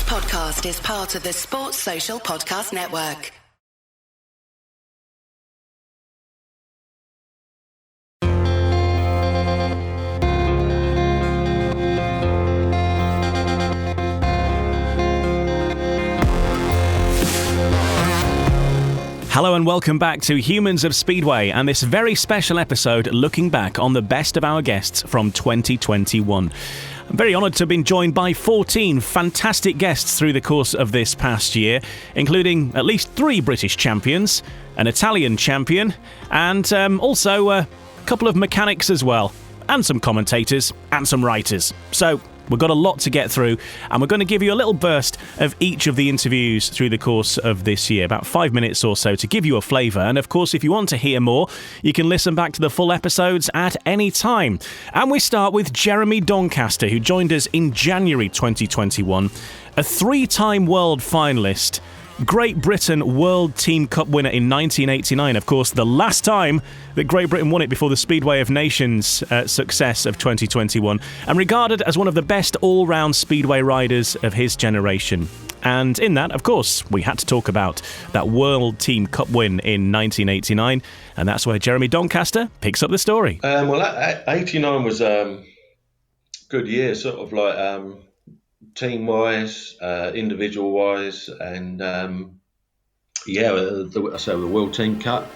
podcast is part of the Sports Social Podcast Network. Hello and welcome back to Humans of Speedway and this very special episode looking back on the best of our guests from 2021. I'm very honoured to have been joined by 14 fantastic guests through the course of this past year, including at least 3 British champions, an Italian champion, and also a couple of mechanics as well, and some commentators and some writers. So we've got a lot to get through, and we're going to give you a little burst of each of the interviews through the course of this year, about 5 minutes or so, to give you a flavour. And of course, if you want to hear more, you can listen back to the full episodes at any time. And we start with Jeremy Doncaster, who joined us in January 2021, a 3-time world finalist, Great Britain World Team Cup winner in 1989. Of course, the last time that Great Britain won it before the Speedway of Nations success of 2021, and regarded as one of the best all-round Speedway riders of his generation. And in that, of course, we had to talk about that World Team Cup win in 1989, and that's where Jeremy Doncaster picks up the story. 89 was a good year, sort of like team-wise, individual-wise, and the World Team Cup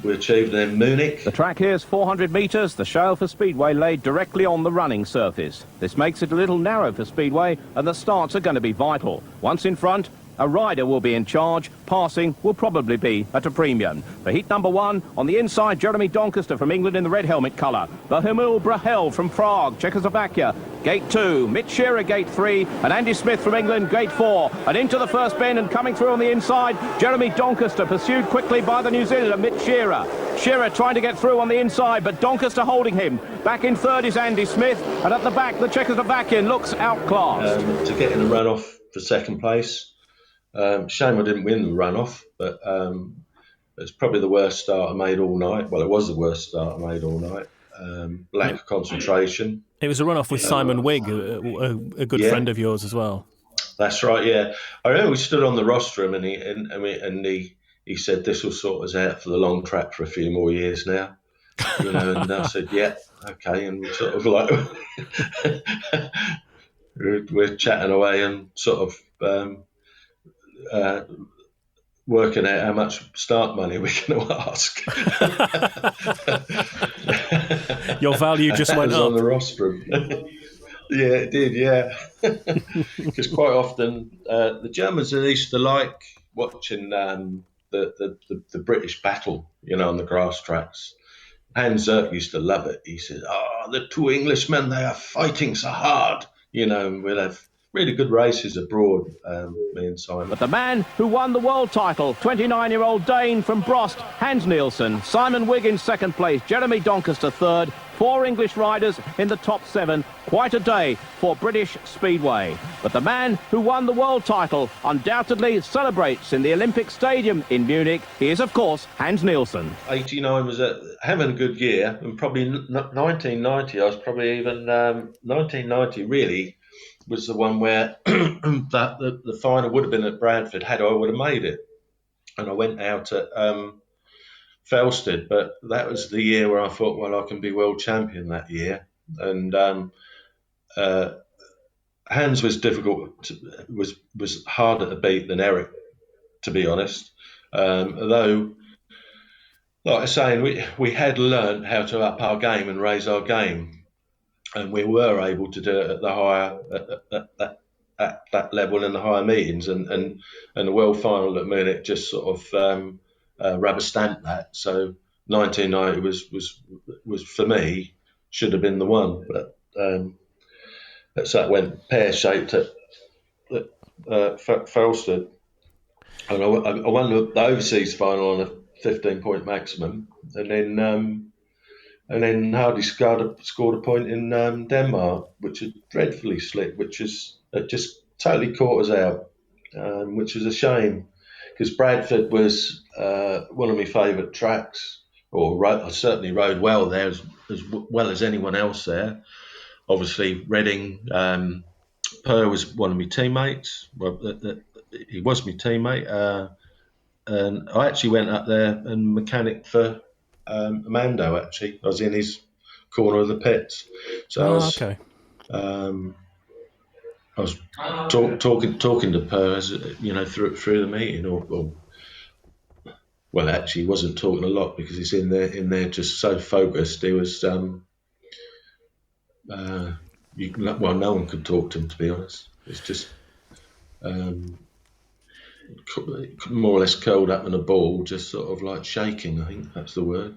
we achieved in Munich. The track here is 400 metres, the shale for Speedway laid directly on the running surface. This makes it a little narrow for Speedway, and the starts are going to be vital. Once in front, a rider will be in charge. Passing will probably be at a premium. For heat number 1, on the inside, Jeremy Doncaster from England in the red helmet colour. The Humil Brahel from Prague, Czechoslovakia. Gate 2, Mitch Shearer, Gate 3, and Andy Smith from England, Gate 4. And into the first bend and coming through on the inside, Jeremy Doncaster, pursued quickly by the New Zealander, Mitch Shearer. Shearer trying to get through on the inside, but Doncaster holding him. Back in third is Andy Smith, and at the back, the Czechoslovakian looks outclassed. To get in the runoff for second place. Shame I didn't win the runoff, but it's probably the worst start I made all night. Well, it was the worst start I made all night. Lack of concentration. It was a runoff with Simon Wigg, a good friend of yours as well. That's right, yeah. I remember we stood on the rostrum and he said, "This will sort us out for the long track for a few more years now." You know, and I said, "Yeah, okay." And we sort of like we're chatting away and sort of working out how much start money we're going to ask. Your value just went up on the rostrum. Yeah, it did. Yeah, because quite often the Germans used to like watching the British battle, you know, on the grass tracks. Hans Zerk used to love it. He said, "Oh, the 2 Englishmen, they are fighting so hard." You know, and we'll have really good races abroad, me and Simon. But the man who won the world title, 29-year-old Dane from Brost, Hans Nielsen, Simon Wigg in second place, Jeremy Doncaster third, 4 English riders in the top 7. Quite a day for British Speedway. But the man who won the world title undoubtedly celebrates in the Olympic Stadium in Munich. He is, of course, Hans Nielsen. 89 was having a good year, and probably 1990, I was probably even 1990 really was the one where the final would have been at Bradford had I would have made it. And I went out at Felsted, but that was the year where I thought, well, I can be world champion that year. And Hans was difficult, was harder to beat than Eric, to be honest. Although, like I was saying, we had learned how to up our game and raise our game. And we were able to do it at the higher at that level in the higher meetings, and the world final at Munich just sort of rubber stamped that. So 1990 was for me should have been the one, but so it went pear shaped at Felsted, and I won the overseas final on a 15-point maximum, and then Hardy scored a point in Denmark, which is dreadfully slick, which is just totally caught us out, which is a shame, because Bradford was one of my favourite tracks, I certainly rode well there, as well as anyone else there. Obviously, Reading Per was one of my teammates. Well, he was my teammate. And I actually went up there and mechanic for Amando. Actually, I was in his corner of the pits, so okay. I was talking to Per, as through the meeting, or well, actually, he wasn't talking a lot because he's in there just so focused. He was no one could talk to him, to be honest. It's just more or less curled up in a ball, just sort of like shaking. I think that's the word.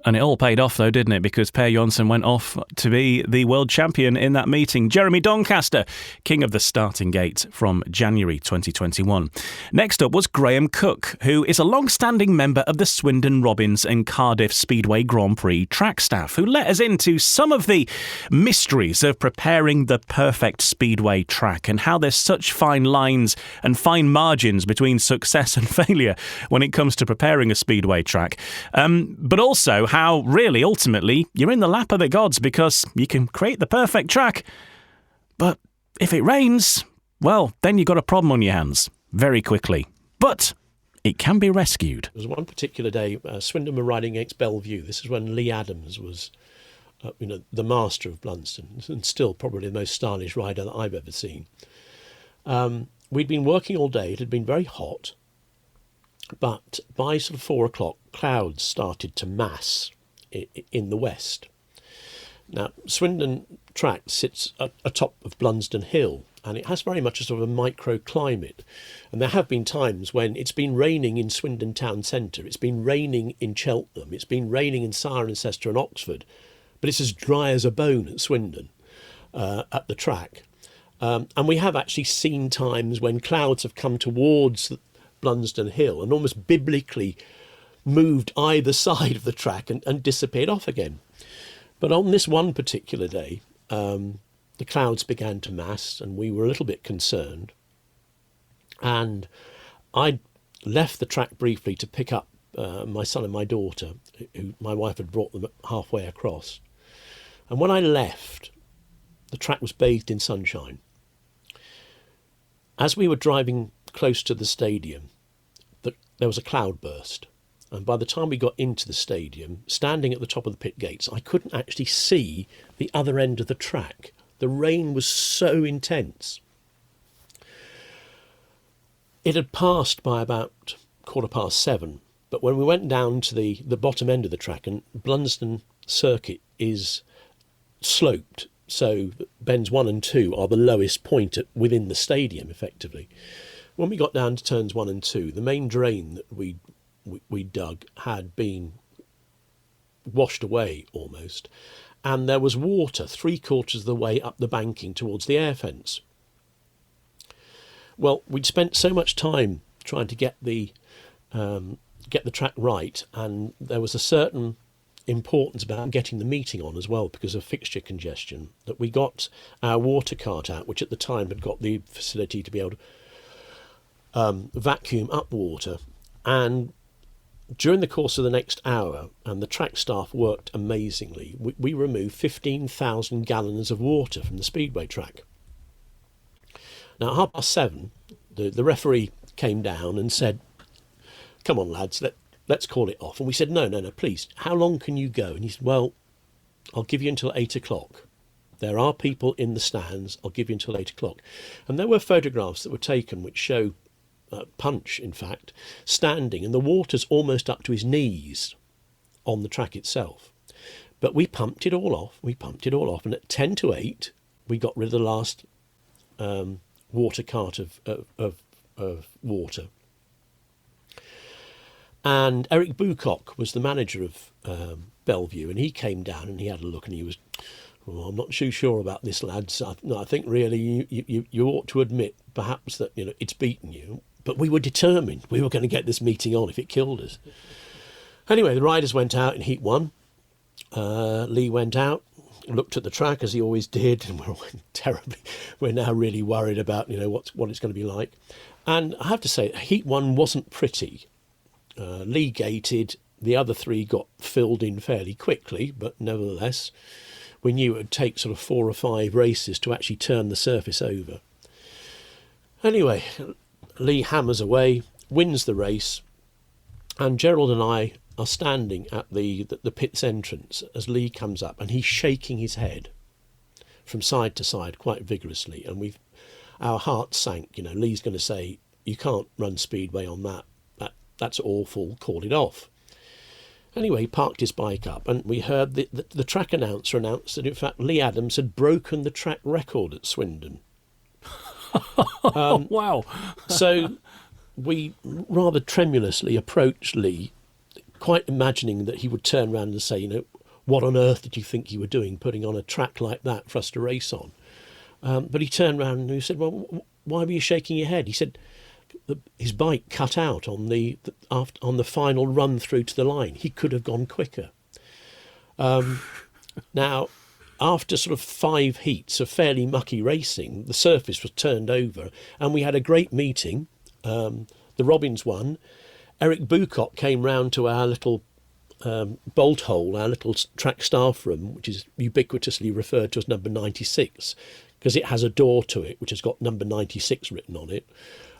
And it all paid off, though, didn't it? Because Per Jonsson went off to be the world champion in that meeting. Jeremy Doncaster, king of the starting gate from January 2021. Next up was Graham Cooke, who is a long-standing member of the Swindon, Robbins and Cardiff Speedway Grand Prix track staff, who let us into some of the mysteries of preparing the perfect speedway track and how there's such fine lines and fine margins between success and failure when it comes to preparing a speedway track. But also how really, ultimately, you're in the lap of the gods because you can create the perfect track. But if it rains, well, then you've got a problem on your hands very quickly. But it can be rescued. There was one particular day, Swindon were riding against Bellevue. This is when Lee Adams was, the master of Blunston, and still probably the most stylish rider that I've ever seen. We'd been working all day. It had been very hot. But by sort of 4 o'clock, clouds started to mass in the west. Now, Swindon track sits atop of Blunsdon Hill, and it has very much a sort of a microclimate. And there have been times when it's been raining in Swindon town centre, it's been raining in Cheltenham, it's been raining in Cirencester and Oxford, but it's as dry as a bone at Swindon, at the track. And we have actually seen times when clouds have come towards Blunsdon Hill and almost biblically moved either side of the track and disappeared off again. But on this one particular day, the clouds began to mass and we were a little bit concerned. And I left the track briefly to pick up my son and my daughter, who my wife had brought them halfway across. And when I left, the track was bathed in sunshine. As we were driving close to the stadium, there was a cloud burst. And by the time we got into the stadium, standing at the top of the pit gates, I couldn't actually see the other end of the track. The rain was so intense. It had passed by about 7:15, but when we went down to the bottom end of the track, and Blunsdon Circuit is sloped, so bends 1 and 2 are the lowest point within the stadium, effectively. When we got down to turns 1 and 2, the main drain that we dug had been washed away almost, and there was water 3/4 of the way up the banking towards the air fence. Well, we'd spent so much time trying to get the track right, and there was a certain importance about getting the meeting on as well because of fixture congestion, that we got our water cart out, which at the time had got the facility to be able to vacuum up water. And during the course of the next hour, and the track staff worked amazingly, we removed 15,000 gallons of water from the speedway track. Now at 7:30, the referee came down and said, "Come on lads, let's call it off." And we said, no, please, how long can you go? And he said, well, I'll give you until 8 o'clock. There are people in the stands, I'll give you until 8 o'clock. And there were photographs that were taken which show Punch, in fact, standing, and the water's almost up to his knees on the track itself. But we pumped it all off, and at 10 to 8, we got rid of the last water cart of water. And Eric Bucock was the manager of Bellevue, and he came down and he had a look, and he was, "Well, I'm not too sure about this, lads. I think really you ought to admit perhaps that it's beaten you." But we were determined. We were going to get this meeting on if it killed us. Anyway, the riders went out in Heat 1. Lee went out, looked at the track as he always did, and we're now really worried about what it's going to be like. And I have to say, Heat 1 wasn't pretty. Lee gated. The other 3 got filled in fairly quickly, but nevertheless, we knew it would take sort of 4 or 5 races to actually turn the surface over. Anyway, Lee hammers away, wins the race, and Gerald and I are standing at the pit's entrance as Lee comes up, and he's shaking his head from side to side quite vigorously, and our hearts sank. Lee's going to say, "You can't run Speedway on that. That's awful. Call it off." Anyway, he parked his bike up, and we heard the track announcer announce that in fact Lee Adams had broken the track record at Swindon. Wow! So we rather tremulously approached Lee, quite imagining that he would turn around and say, "What on earth did you think you were doing, putting on a track like that for us to race on?" But he turned around and he said, "Well, why were you shaking your head?" He said his bike cut out on the final run through to the line. He could have gone quicker. Now, after sort of 5 heats of fairly mucky racing, the surface was turned over, and we had a great meeting. The Robins won. Eric Bucock came round to our little bolt hole, our little track staff room, which is ubiquitously referred to as number 96, because it has a door to it which has got number 96 written on it,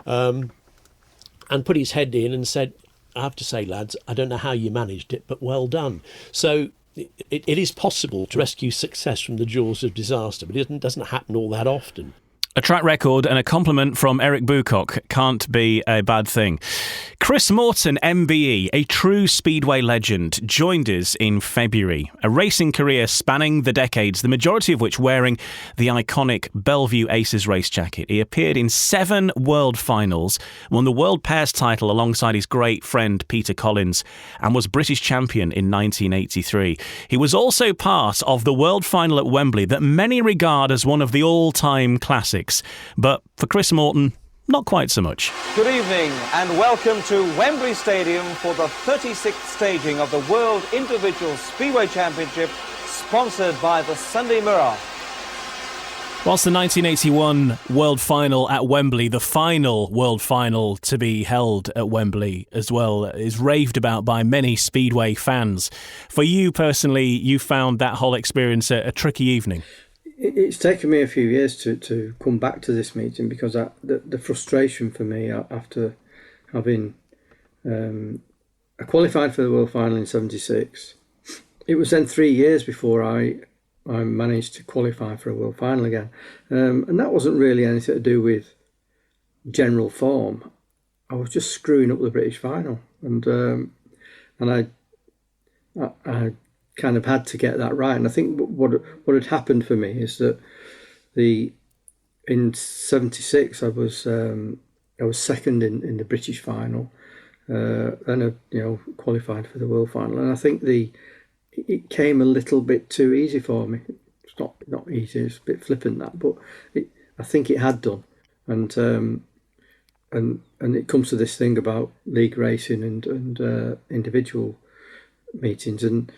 and put his head in and said, "I have to say, lads, I don't know how you managed it, but well done." So it is possible to rescue success from the jaws of disaster, but it doesn't happen all that often. A track record and a compliment from Eric Bucock can't be a bad thing. Chris Morton, MBE, a true Speedway legend, joined us in February. A racing career spanning the decades, the majority of which wearing the iconic Bellevue Aces race jacket. He appeared in 7 world finals, won the World Pairs title alongside his great friend Paco Collins, and was British champion in 1983. He was also part of the world final at Wembley that many regard as one of the all-time classics. But for Chris Morton, not quite so much. Good evening and welcome to Wembley Stadium for the 36th staging of the World Individual Speedway Championship, sponsored by the Sunday Mirror. Whilst the 1981 World Final at Wembley, the final World Final to be held at Wembley as well, is raved about by many Speedway fans. For you personally, you found that whole experience a tricky evening. It's taken me a few years to come back to this meeting, because the frustration for me after having I qualified for the World Final in '76. It was then 3 years before I managed to qualify for a World Final again, and that wasn't really anything to do with general form. I was just screwing up the British Final, and I kind of had to get that right. And I think what had happened for me is that in '76 I was second in the British final, then I qualified for the World Final, and I think it came a little bit too easy for me. It's not easy, it's a bit flippant that, but I think it had done, and it comes to this thing about league racing and individual meetings, and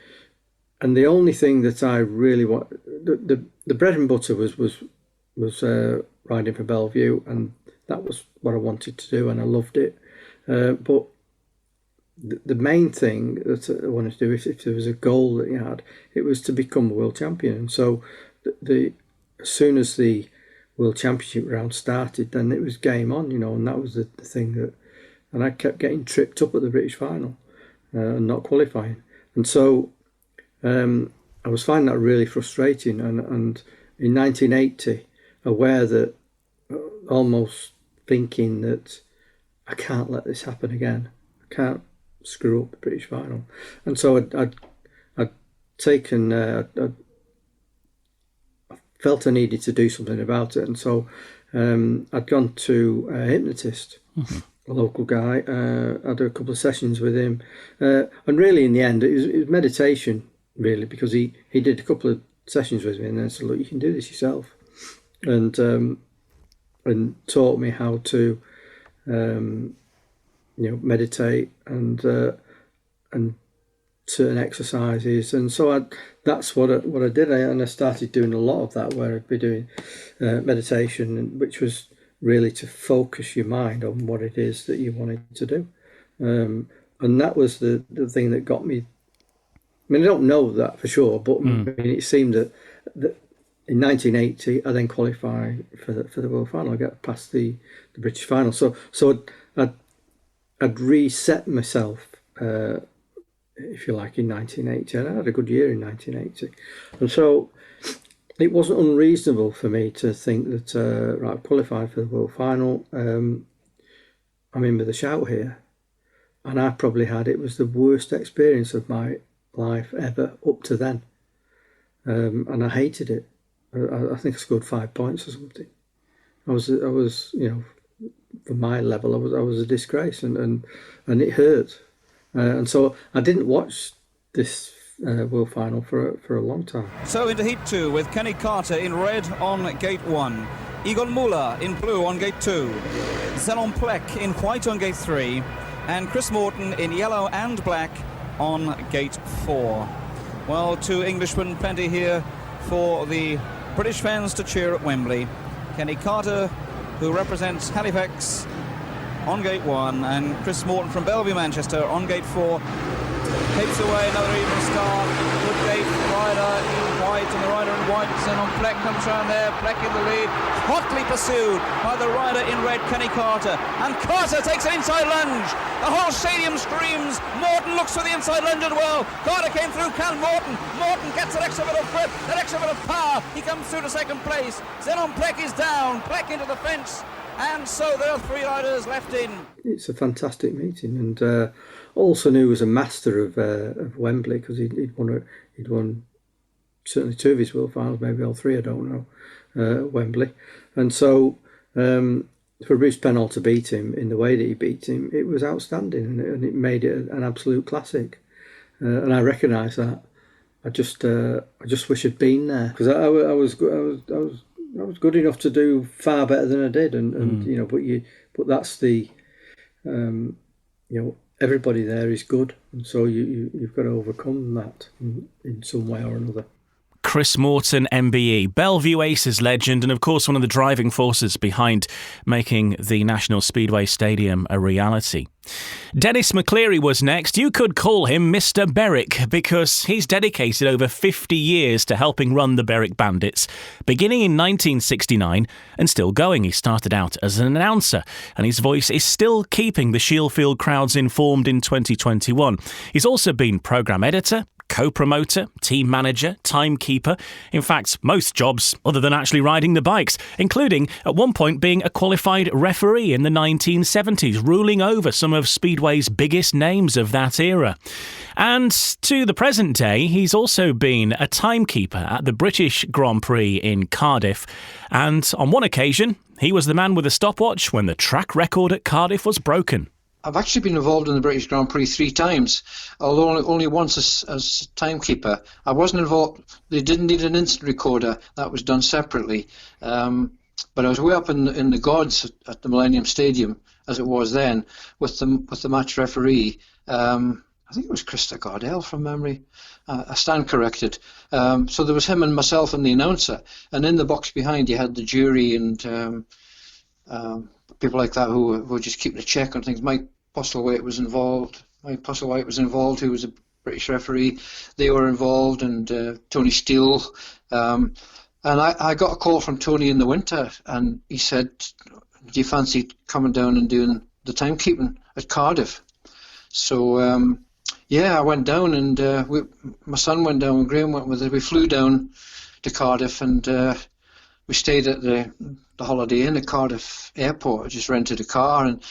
the only thing that I really want, the bread and butter was riding for Bellevue, and that was what I wanted to do, and I loved it. But the main thing that I wanted to do, if there was a goal that you had, it was to become a world champion. And so as soon as the World Championship round started, then it was game on, and that was the thing and I kept getting tripped up at the British Final and not qualifying. And so I was finding that really frustrating, and in 1980, aware that, almost thinking that I can't let this happen again. I can't screw up the British Final. And so I'd taken, I felt I needed to do something about it, and so I'd gone to a hypnotist, a local guy. I had a couple of sessions with him, and really in the end it was meditation, really, because he did a couple of sessions with me and then said, "Look, you can do this yourself," and taught me how to meditate and certain exercises. And so that's what I did, and I started doing a lot of that, where I'd be doing meditation, which was really to focus your mind on what it is that you wanted to do, and that was the thing that got me. I mean, I don't know that for sure, but I mean, it seemed that in 1980, I then qualify for the world final. I get past the British final. So I'd reset myself, if you like, in 1980. And I had a good year in 1980. And so it wasn't unreasonable for me to think that, right, I've qualified for the world final. I'm in with a shout here. And I probably it was the worst experience of my life ever up to then. And I hated it. I think I scored 5 points or something. I was, for my level, I was a disgrace, and it hurt. And so I didn't watch this world final for a long time. So into Heat 2 with Kenny Carter in red on Gate 1, Egon Muller in blue on Gate 2, Zenon Plek in white on Gate 3, and Chris Morton in yellow and black on Gate 4. Well, 2 Englishmen, plenty here for the British fans to cheer at Wembley. Kenny Carter, who represents Halifax, on Gate 1, and Chris Morton from Bellevue, Manchester, on Gate 4. Tapes away, another even start. Woodgate, rider in white, and the rider in white, and on Plek comes round there. Plek in the lead, hotly pursued by the rider in red, Kenny Carter. And Carter takes an inside lunge. The whole stadium screams. Morton looks for the inside lunge as well. Carter came through, can Morton. Morton gets that extra bit of grip, that extra bit of power. He comes through to second place. Zenon Plek is down. Plek into the fence. And so there are 3 riders left in. It's a fantastic meeting, and also knew was a master of Wembley, because he'd won certainly 2 of his world finals, maybe all 3, I don't know, Wembley. And so for Bruce Pennell to beat him in the way that he beat him, it was outstanding, and it made it an absolute classic. And I recognise that. I just wish I'd been there, because I was good enough to do far better than I did, and but that's the everybody there is good, and so you've got to overcome that in some way or another. Chris Morton, MBE, Bellevue Aces legend, and of course one of the driving forces behind making the National Speedway Stadium a reality. Dennis McCleary was next. You could call him Mr. Berwick, because he's dedicated over 50 years to helping run the Berwick Bandits, beginning in 1969 and still going. He started out as an announcer, and his voice is still keeping the Shieldfield crowds informed in 2021. He's also been programme editor, co-promoter, team manager, timekeeper. In fact, most jobs other than actually riding the bikes, including at one point being a qualified referee in the 1970s, ruling over some of Speedway's biggest names of that era. And to the present day, he's also been a timekeeper at the British Grand Prix in Cardiff. And on one occasion, he was the man with a stopwatch when the track record at Cardiff was broken. I've actually been involved in the British Grand Prix 3 times, although only once as timekeeper. I wasn't involved. They didn't need an instant recorder. That was done separately. But I was way up in the gods at the Millennium Stadium, as it was then, with the match referee. I think it was Krista Gardell from memory. I stand corrected. So there was him and myself and the announcer. And in the box behind, you had the jury and people like that who were just keeping a check on things. Mike Postlewaite was involved, who was a British referee. They were involved, and Tony Steele. And I got a call from Tony in the winter, and he said, do you fancy coming down and doing the timekeeping at Cardiff? So, I went down, and my son went down, and Graham went with us. We flew down to Cardiff, and we stayed at the Holiday Inn at Cardiff Airport. I just rented a car, and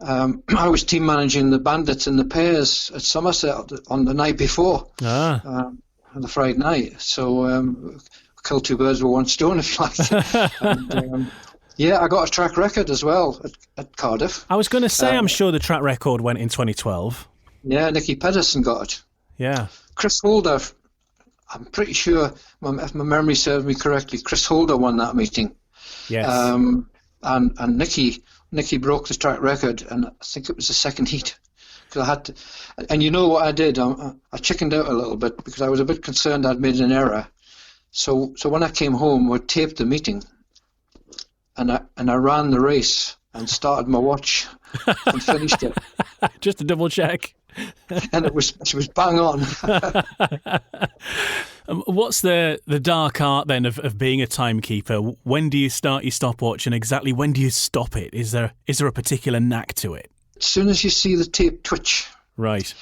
I was team managing the Bandits in the pairs at Somerset on the night before, on the Friday night. So killed 2 birds with 1 stone, if you like. And, I got a track record as well at Cardiff. I was going to say, I'm sure the track record went in 2012. Yeah, Nicky Pedersen got it. Yeah. Chris Holder, I'm pretty sure, if my memory serves me correctly, Chris Holder won that meeting. Yes. And Nicky broke the track record, and I think it was the second heat. Because I had to, and you know what I did? I chickened out a little bit because I was a bit concerned I'd made an error. So when I came home, I taped the meeting, and I ran the race and started my watch and finished it. Just to double check. And she was bang on. What's the dark art then of being a timekeeper? When do you start your stopwatch, and exactly when do you stop it? Is there a particular knack to it? As soon as you see the tape twitch, right,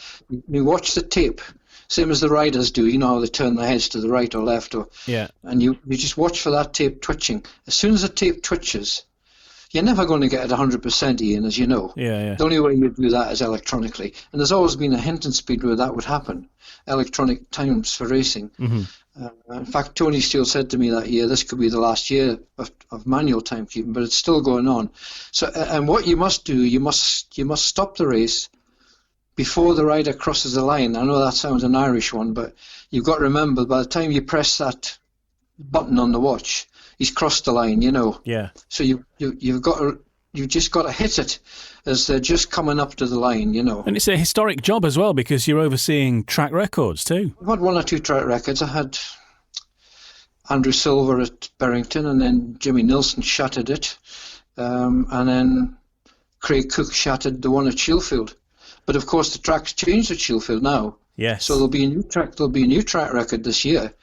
you watch the tape, same as the riders do. You know how they turn their heads to the right or left, and you just watch for that tape twitching. As soon as the tape twitches, you're never going to get it 100%, Ian, as you know. Yeah. The only way you do that is electronically. And there's always been a hint in speed where that would happen, electronic times for racing. Mm-hmm. In fact, Tony Steele said to me that year, this could be the last year of manual timekeeping, but it's still going on. So, and what you must do, you must stop the race before the rider crosses the line. I know that sounds an Irish one, but you've got to remember, by the time you press that button on the watch, he's crossed the line, you know. Yeah. So you've just got to hit it as they're just coming up to the line, you know. And it's a historic job as well, because you're overseeing track records too. I've had 1 or 2 track records. I had Andrew Silver at Berrington, and then Jimmy Nilsson shattered it, and then Craig Cooke shattered the one at Sheffield. But of course, the track's changed at Sheffield now. Yes. So there'll be a new track record this year.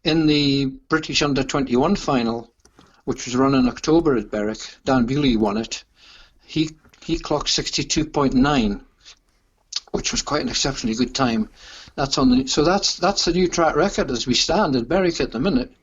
In the British Under-21 final, which was run in October at Berwick, Dan Bewley won it. He clocked 62.9, which was quite an exceptionally good time. That's the new track record as we stand at Berwick at the minute,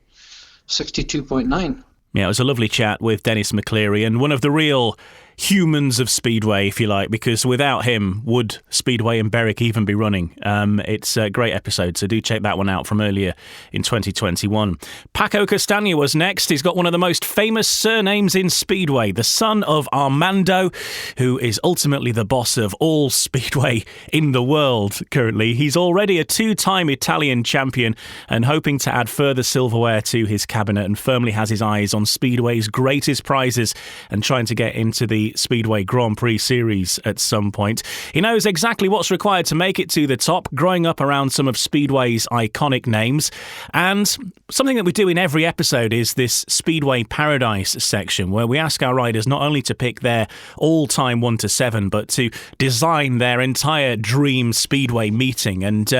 62.9. Yeah, it was a lovely chat with Dennis McCleary, and one of the real humans of Speedway, if you like, because without him, would Speedway and Berwick even be running? It's a great episode, so do check that one out from earlier in 2021. Paco Castagna was next. He's got one of the most famous surnames in Speedway, the son of Armando, who is ultimately the boss of all Speedway in the world currently. He's already a 2-time Italian champion and hoping to add further silverware to his cabinet, and firmly has his eyes on Speedway's greatest prizes and trying to get into the Speedway Grand Prix series at some point. He knows exactly what's required to make it to the top, growing up around some of Speedway's iconic names. And something that we do in every episode is this Speedway Paradise section, where we ask our riders not only to pick their all-time 1 to 7, but to design their entire dream Speedway meeting. And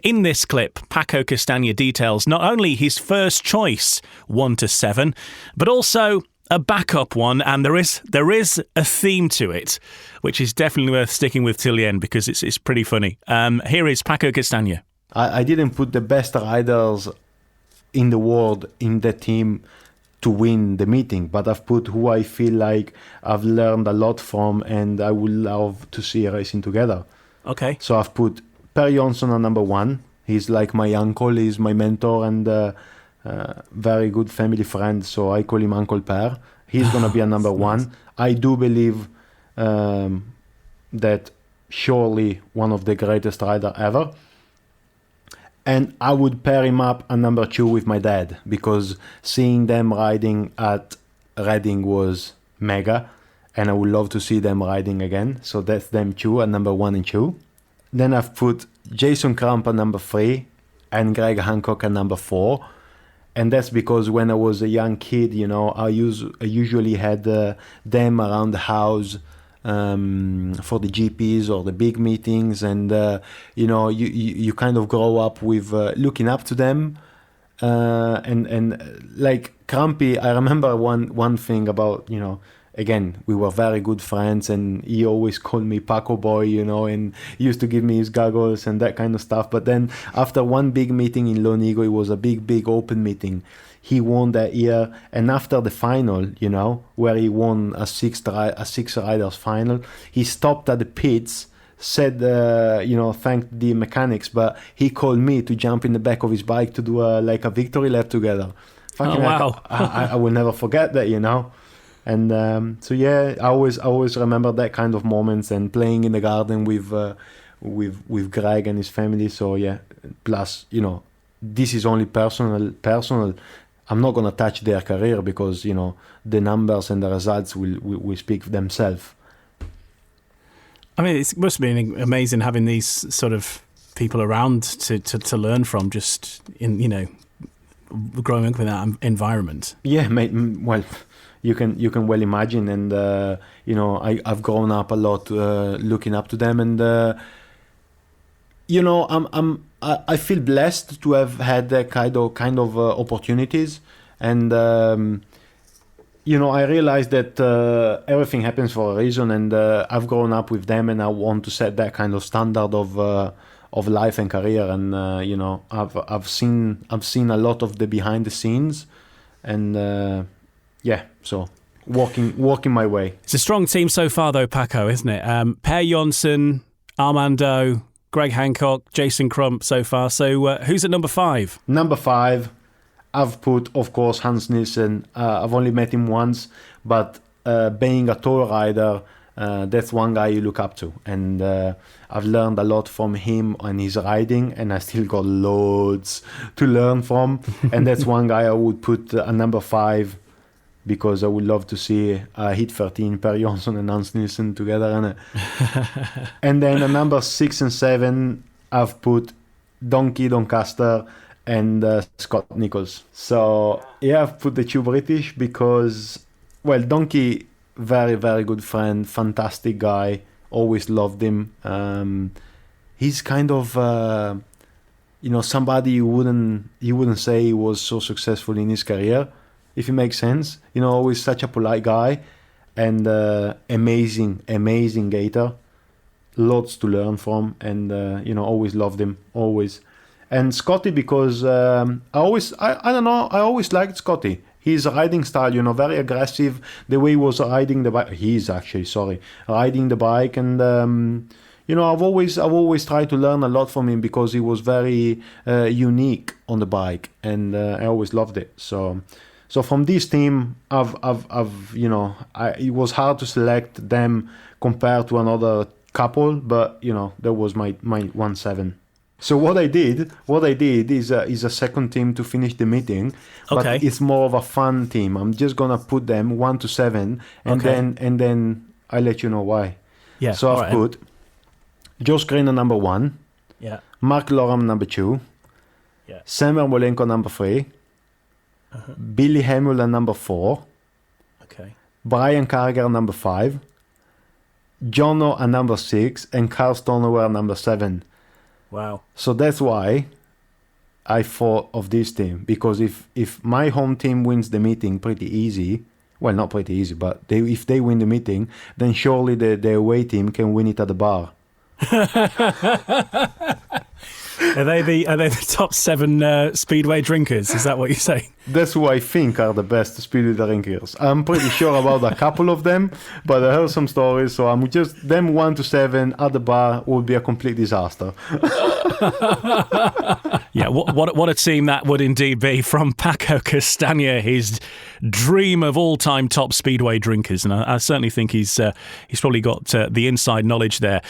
in this clip, Paco Castagna details not only his first choice 1 to 7, but also a backup one, and there is a theme to it, which is definitely worth sticking with till the end because it's pretty funny. Here is Paco Castagna. I didn't put the best riders in the world in the team to win the meeting, but I've put who I feel like I've learned a lot from and I would love to see racing together. Okay. So I've put Per Jonsson on number 1. He's like my uncle, he's my mentor and very good family friend, so I call him Uncle Per. He's going to be a number 1. I do believe that surely one of the greatest rider ever. And I would pair him up a number 2 with my dad, because seeing them riding at Reading was mega, and I would love to see them riding again. So that's them 2, at number 1 and 2. Then I've put Jason Crump at number 3 and Greg Hancock at number 4. And that's because when I was a young kid, you know, I usually had them around the house for the GPs or the big meetings. And, you know, you kind of grow up with looking up to them. And like Crumpy, I remember one thing about, you know, again, we were very good friends and he always called me Paco Boy, you know, and he used to give me his goggles and that kind of stuff. But then after one big meeting in Lonigo, it was a big open meeting. He won that year. And after the final, you know, where he won a six riders final, he stopped at the pits, said, you know, thanked the mechanics, but he called me to jump in the back of his bike to do like a victory lap together. Oh, wow. I will never forget that, you know. And so yeah, I always remember that kind of moments and playing in the garden with Greg and his family. So yeah, plus, you know, this is only personal. I'm not gonna touch their career because, you know, the numbers and the results will speak for themselves. I mean, it must have been amazing having these sort of people around to learn from, just in, you know, growing up in that environment. Yeah, mate. Well, you can well imagine, and you know, I've grown up a lot looking up to them, and I feel blessed to have had that kind of opportunities, and I realize that everything happens for a reason, and I've grown up with them, and I want to set that kind of standard of life and career, and I've seen a lot of the behind the scenes, and so walking my way. It's a strong team so far, though, Paco, isn't it? Per Jonsson, Armando, Greg Hancock, Jason Crump so far. So who's at number 5? Number 5, I've put, of course, Hans Nielsen. I've only met him once, but being a tour rider, that's one guy you look up to. And I've learned a lot from him and his riding, and I still got loads to learn from. And that's one guy I would put a number 5, because I would love to see Hit 13, Per Jonsson and Hans Nielsen together. And then a number 6 and 7, I've put Doncaster and Scott Nicholls. So, I've put the 2 British because, Donkey, very, very good friend, fantastic guy, always loved him. He's kind of, somebody you wouldn't say he was so successful in his career, if it makes sense. Always such a polite guy, and amazing gator. Lots to learn from, and always loved him, always. And Scotty, because I always liked Scotty. His riding style, very aggressive. The way he was riding the bike, riding the bike, and I've always tried to learn a lot from him, because he was very unique on the bike, and I always loved it. So from this team, it was hard to select them compared to another couple, but that was my 1-7. So what I did is a second team to finish the meeting, but it's more of a fun team. I'm just gonna put them 1 to 7, and then I'll let you know why. Yeah. So I've put Josh Green at number 1, Mark Loram number 2, Sam Ermolenko number 3. Billy Hamel at number 4. Brian Carger number 5. Jono at number 6, and Carl Stonewer at number 7. Wow. So that's why I thought of this team, because if my home team wins the meeting pretty easy, well, not pretty easy, but if they win the meeting, then surely the away team can win it at the bar. Are they the top 7 Speedway drinkers? Is that what you're saying? That's who I think are the best Speedway drinkers. I'm pretty sure about a couple of them, but I heard some stories, so I'm just them 1 to 7 at the bar would be a complete disaster. Yeah, what a team that would indeed be from Paco Castagna, his dream of all-time top Speedway drinkers, and I certainly think he's probably got the inside knowledge there.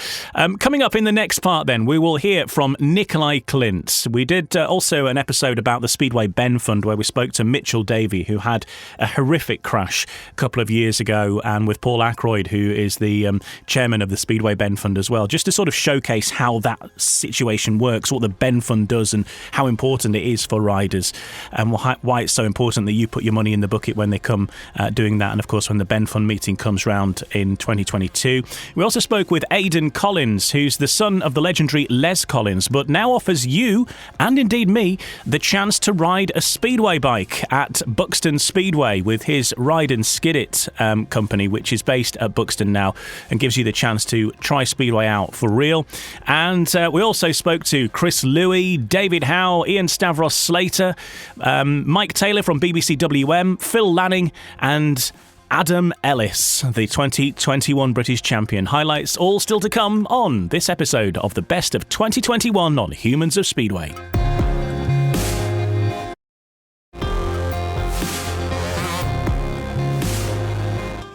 Coming up in the next part, then we will hear from Nicolai Klindt. We did also an episode about the Speedway Ben Fund, where we spoke to Mitchell Davey, who had a horrific crash a couple of years ago, and with Paul Ackroyd, who is the chairman of the Speedway Ben Fund as well, just to sort of showcase how that situation works, what the Ben Fund does, and how important it is for riders, and why it's so important that you put your money in the bucket when they come doing that, and of course when the Ben Fund meeting comes round in 2022. We also spoke with Aidan Collins, who's the son of the legendary Les Collins, but now offers you, and indeed me, the chance to ride a Speedway bike at Buxton Speedway with his Ride and Skid It company, which is based at Buxton now, and gives you the chance to try Speedway out for real. And we also spoke to Chris Louis, David Howe, Ian Stavros Slater, Mike Taylor from BBC WM, Phil Lanning, and Adam Ellis, the 2021 British champion. Highlights all still to come on this episode of the Best of 2021 on Humans of Speedway.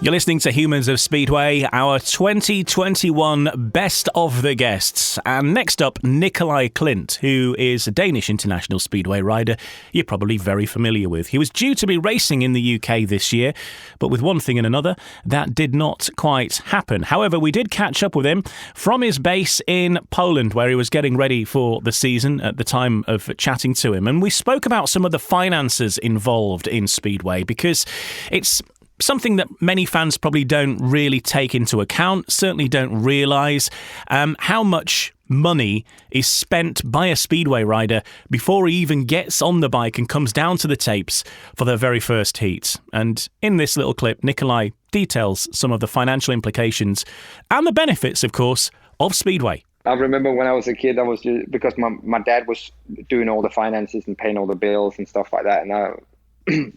You're listening to Humans of Speedway, our 2021 Best of the Guests. And next up, Nicolai Klindt, who is a Danish international speedway rider you're probably very familiar with. He was due to be racing in the UK this year, but with one thing and another, that did not quite happen. However, we did catch up with him from his base in Poland, where he was getting ready for the season at the time of chatting to him. And we spoke about some of the finances involved in speedway, because it's something that many fans probably don't really take into account, certainly don't realise, how much money is spent by a speedway rider before he even gets on the bike and comes down to the tapes for their very first heat. And in this little clip, Nicolai details some of the financial implications and the benefits, of course, of speedway. I remember when I was a kid, I was just, because my dad was doing all the finances and paying all the bills and stuff like that. And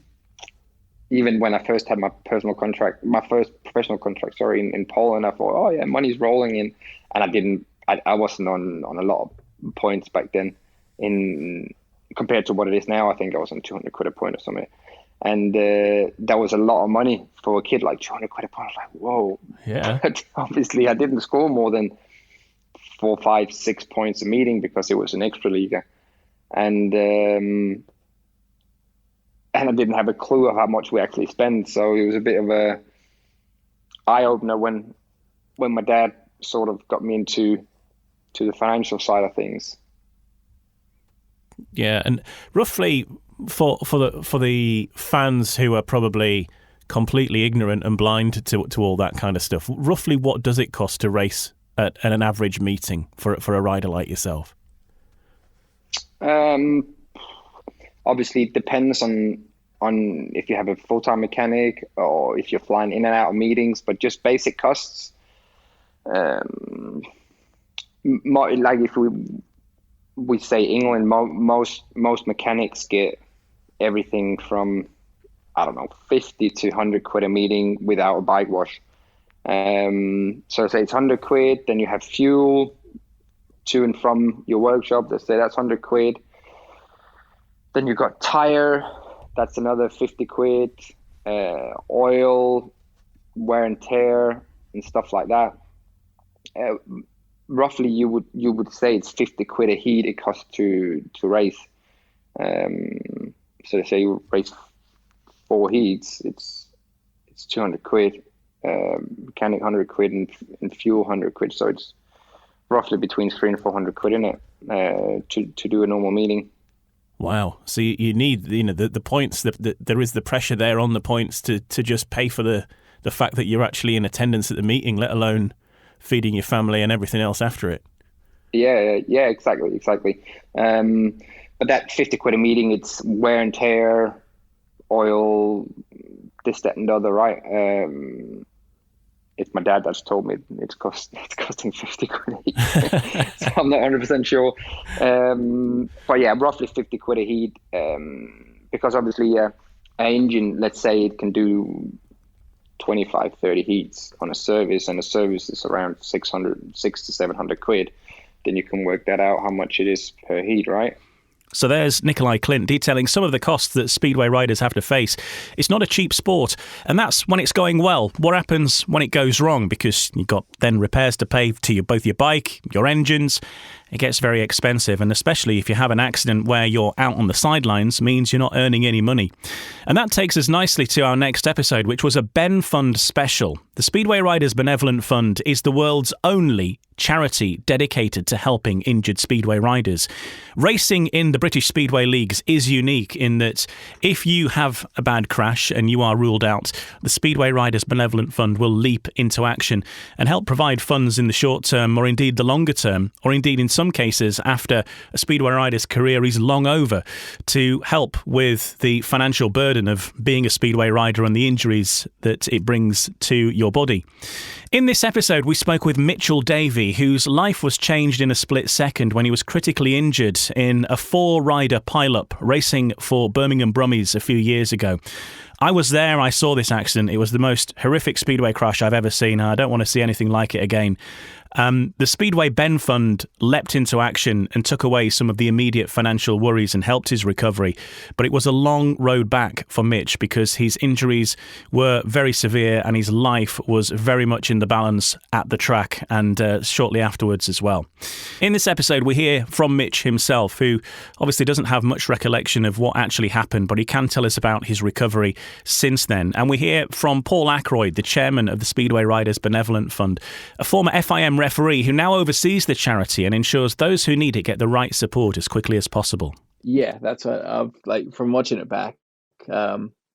even when I first had my first professional contract, in Poland, I thought, oh yeah, money's rolling in, and I wasn't on a lot of points back then compared to what it is now. I think I was on 200 quid a point or something. And that was a lot of money for a kid, like 200 quid a point. I was like, whoa. Yeah. But obviously, I didn't score more than 4, 5, 6 points a meeting because it was an extra liga. And I didn't have a clue of how much we actually spent. So it was a bit of a eye-opener when my dad sort of got me into the financial side of things. Yeah, and roughly for the fans who are probably completely ignorant and blind to all that kind of stuff, roughly what does it cost to race at an average meeting for a rider like yourself? Obviously, it depends on if you have a full-time mechanic or if you're flying in and out of meetings, but just basic costs. Like if we say England, most mechanics get everything from, I don't know, 50 to 100 quid a meeting without a bike wash. So say it's 100 quid, then you have fuel to and from your workshop. Let's say that's 100 quid. Then you got tire, that's another 50 quid. Oil, wear and tear, and stuff like that. Roughly, you would say it's 50 quid a heat it costs to race. So let's say you race 4 heats, it's 200 quid. Mechanic 100 quid and fuel 100 quid. So it's roughly between 300 and 400 quid in it to do a normal meeting. Wow. So you need the points, that there is the pressure there on the points to just pay for the fact that you're actually in attendance at the meeting, let alone feeding your family and everything else after it. Yeah, exactly. But that 50 quid a meeting, it's wear and tear, oil, this, that, and the other, right? It's my dad that's told me it's costing 50 quid a heat. So I'm not 100% sure. But yeah, roughly 50 quid a heat. Because obviously an engine, let's say it can do 25, 30 heats on a service, and a service is around 600 to 700 quid. Then you can work that out how much it is per heat, right? So there's Nicolai Klindt detailing some of the costs that speedway riders have to face. It's not a cheap sport, and that's when it's going well. What happens when it goes wrong? Because you've got then repairs to pay to both your bike, your engines. It gets very expensive, and especially if you have an accident where you're out on the sidelines, means you're not earning any money. And that takes us nicely to our next episode, which was a Ben Fund special. The Speedway Riders Benevolent Fund is the world's only charity dedicated to helping injured speedway riders. Racing in the British Speedway Leagues is unique in that if you have a bad crash and you are ruled out, the Speedway Riders Benevolent Fund will leap into action and help provide funds in the short term, or indeed the longer term, or indeed in some cases after a speedway rider's career is long over, to help with the financial burden of being a speedway rider and the injuries that it brings to your body. In this episode, we spoke with Mitchell Davey, whose life was changed in a split second when he was critically injured in a 4-rider pile-up racing for Birmingham Brummies a few years ago. I was there, I saw this accident. It was the most horrific speedway crash I've ever seen. I don't want to see anything like it again. The Speedway Ben Fund leapt into action and took away some of the immediate financial worries and helped his recovery. But it was a long road back for Mitch because his injuries were very severe and his life was very much in the balance at the track and shortly afterwards as well. In this episode, we hear from Mitch himself, who obviously doesn't have much recollection of what actually happened, but he can tell us about his recovery since then. And we hear from Paul Ackroyd, the chairman of the Speedway Riders Benevolent Fund, a former FIM referee who now oversees the charity and ensures those who need it get the right support as quickly as possible. Yeah, that's what I've, like, from watching it back,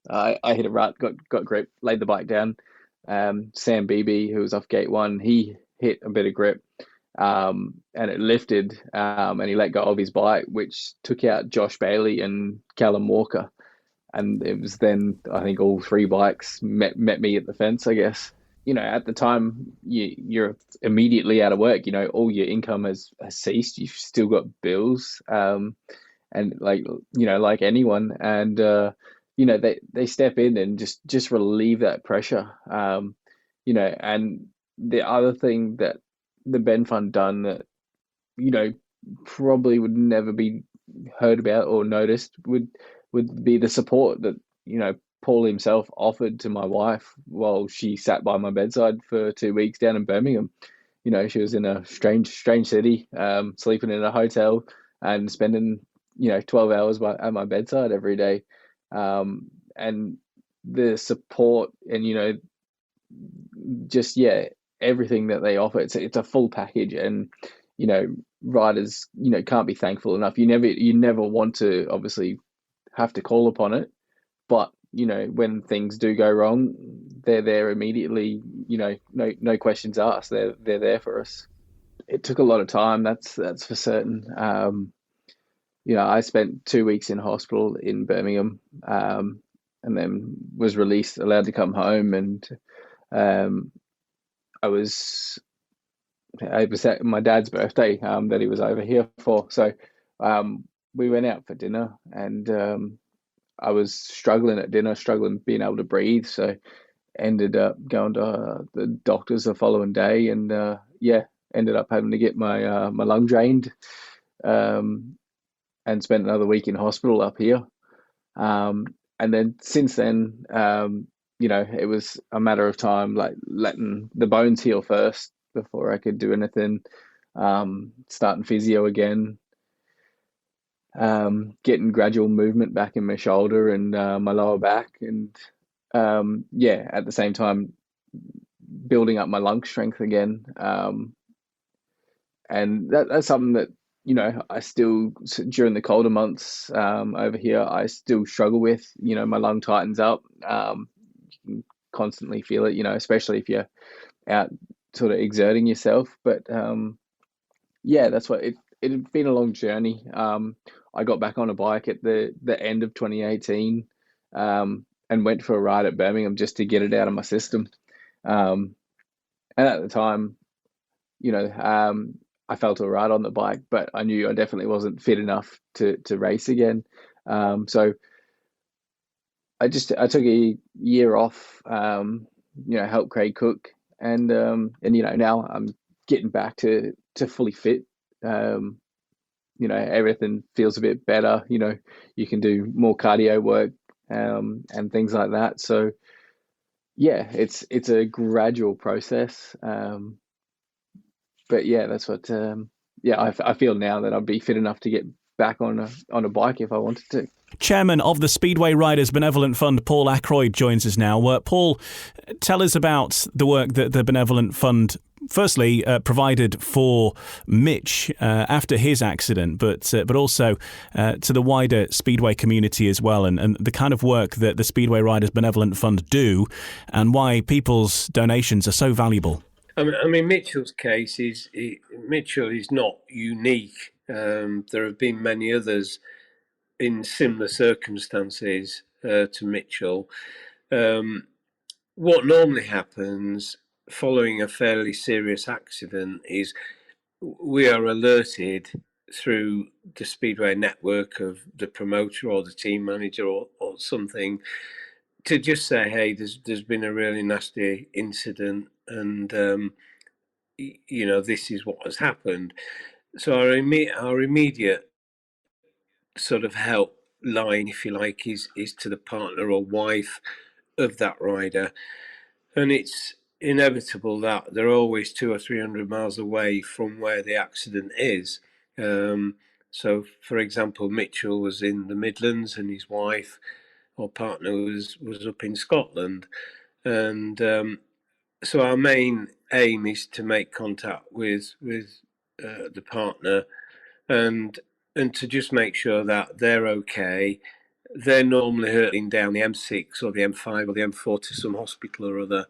I hit a rut, got grip, laid the bike down. Sam Beebe, who was off gate 1, he hit a bit of grip, and it lifted, and he let go of his bike, which took out Josh Bailey and Callum Walker. And it was then, I think, all 3 bikes met me at the fence, I guess. At the time, you're immediately out of work. All your income has ceased. You've still got bills, and like anyone, and they step in and just relieve that pressure. And the other thing that the Ben Fund done that probably would never be heard about or noticed would be the support that Paul himself offered to my wife while she sat by my bedside for 2 weeks down in Birmingham. She was in a strange city, sleeping in a hotel and spending 12 hours at my bedside every day, and the support and everything that they offer. It's a full package, and riders can't be thankful enough. You never want to obviously have to call upon it, but when things do go wrong, they're there immediately. No questions asked. They're there for us. It took a lot of time, that's for certain. I spent 2 weeks in hospital in Birmingham, and then was released, allowed to come home, and it was at my dad's birthday that he was over here for. So we went out for dinner, and I was struggling at dinner, being able to breathe. So ended up going to the doctors the following day, and ended up having to get my lung drained, and spent another week in hospital up here. And then since then, it was a matter of time, like letting the bones heal first before I could do anything. Starting physio again, getting gradual movement back in my shoulder and my lower back, and at the same time building up my lung strength again. And that's something that I still, during the colder months over here, I still struggle with. My lung tightens up. You can constantly feel it, especially if you're out sort of exerting yourself. But that's what it had been a long journey. I got back on a bike at the end of 2018, and went for a ride at Birmingham just to get it out of my system. And at the time, I felt all right on the bike, but I knew I definitely wasn't fit enough to race again. So I took a year off, helped Craig Cooke, and now I'm getting back to fully fit. Everything feels a bit better. You can do more cardio work, and things like that. So it's a gradual process. But that's what I feel now, that I'd be fit enough to get back on a bike if I wanted to. Chairman of the Speedway Riders Benevolent Fund, Paul Ackroyd, joins us now. Paul, tell us about the work that the Benevolent Fund firstly provided for Mitch after his accident, but also to the wider Speedway community as well, and the kind of work that the Speedway Riders Benevolent Fund do, and why people's donations are so valuable. I mean, Mitchell's case Mitchell is not unique. There have been many others in similar circumstances to Mitchell. What normally happens following a fairly serious accident is we are alerted through the Speedway network of the promoter or the team manager or something to just say, hey, there's been a really nasty incident, and this is what has happened. So our immediate sort of help line, if you like, is to the partner or wife of that rider, and it's inevitable that they're always 200 or 300 miles away from where the accident is. So, for example, Mitchell was in the Midlands, and his wife or partner was up in Scotland, and so our main aim is to make contact with the partner and to just make sure that they're okay, they're normally hurtling down the M6 or the M5 or the M4 to some hospital or other.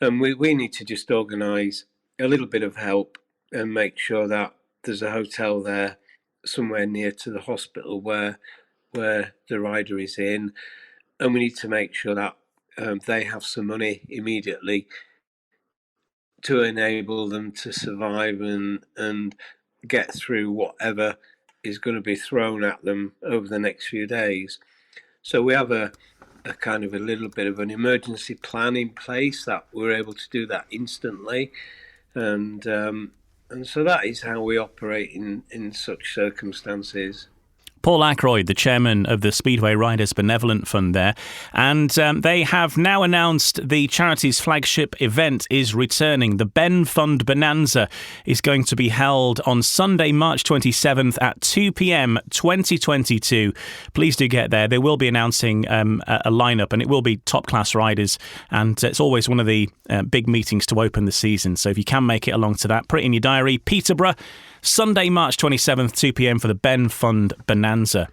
And we need to just organise a little bit of help and make sure that there's a hotel there somewhere near to the hospital where the rider is in. And we need to make sure that they have some money immediately to enable them to survive and get through whatever is going to be thrown at them over the next few days. So we have a kind of a little bit of an emergency plan in place that we're able to do that instantly. And so that is how we operate in such circumstances. Paul Ackroyd, the chairman of the Speedway Riders Benevolent Fund there. And they have now announced the charity's flagship event is returning. The Ben Fund Bonanza is going to be held on Sunday, March 27th at 2 p.m. 2022. Please do get there. They will be announcing a lineup, and it will be top-class riders. And it's always one of the big meetings to open the season. So if you can make it along to that, put it in your diary. Peterborough, Sunday, March 27th, 2 p.m. for the Ben Fund Bonanza.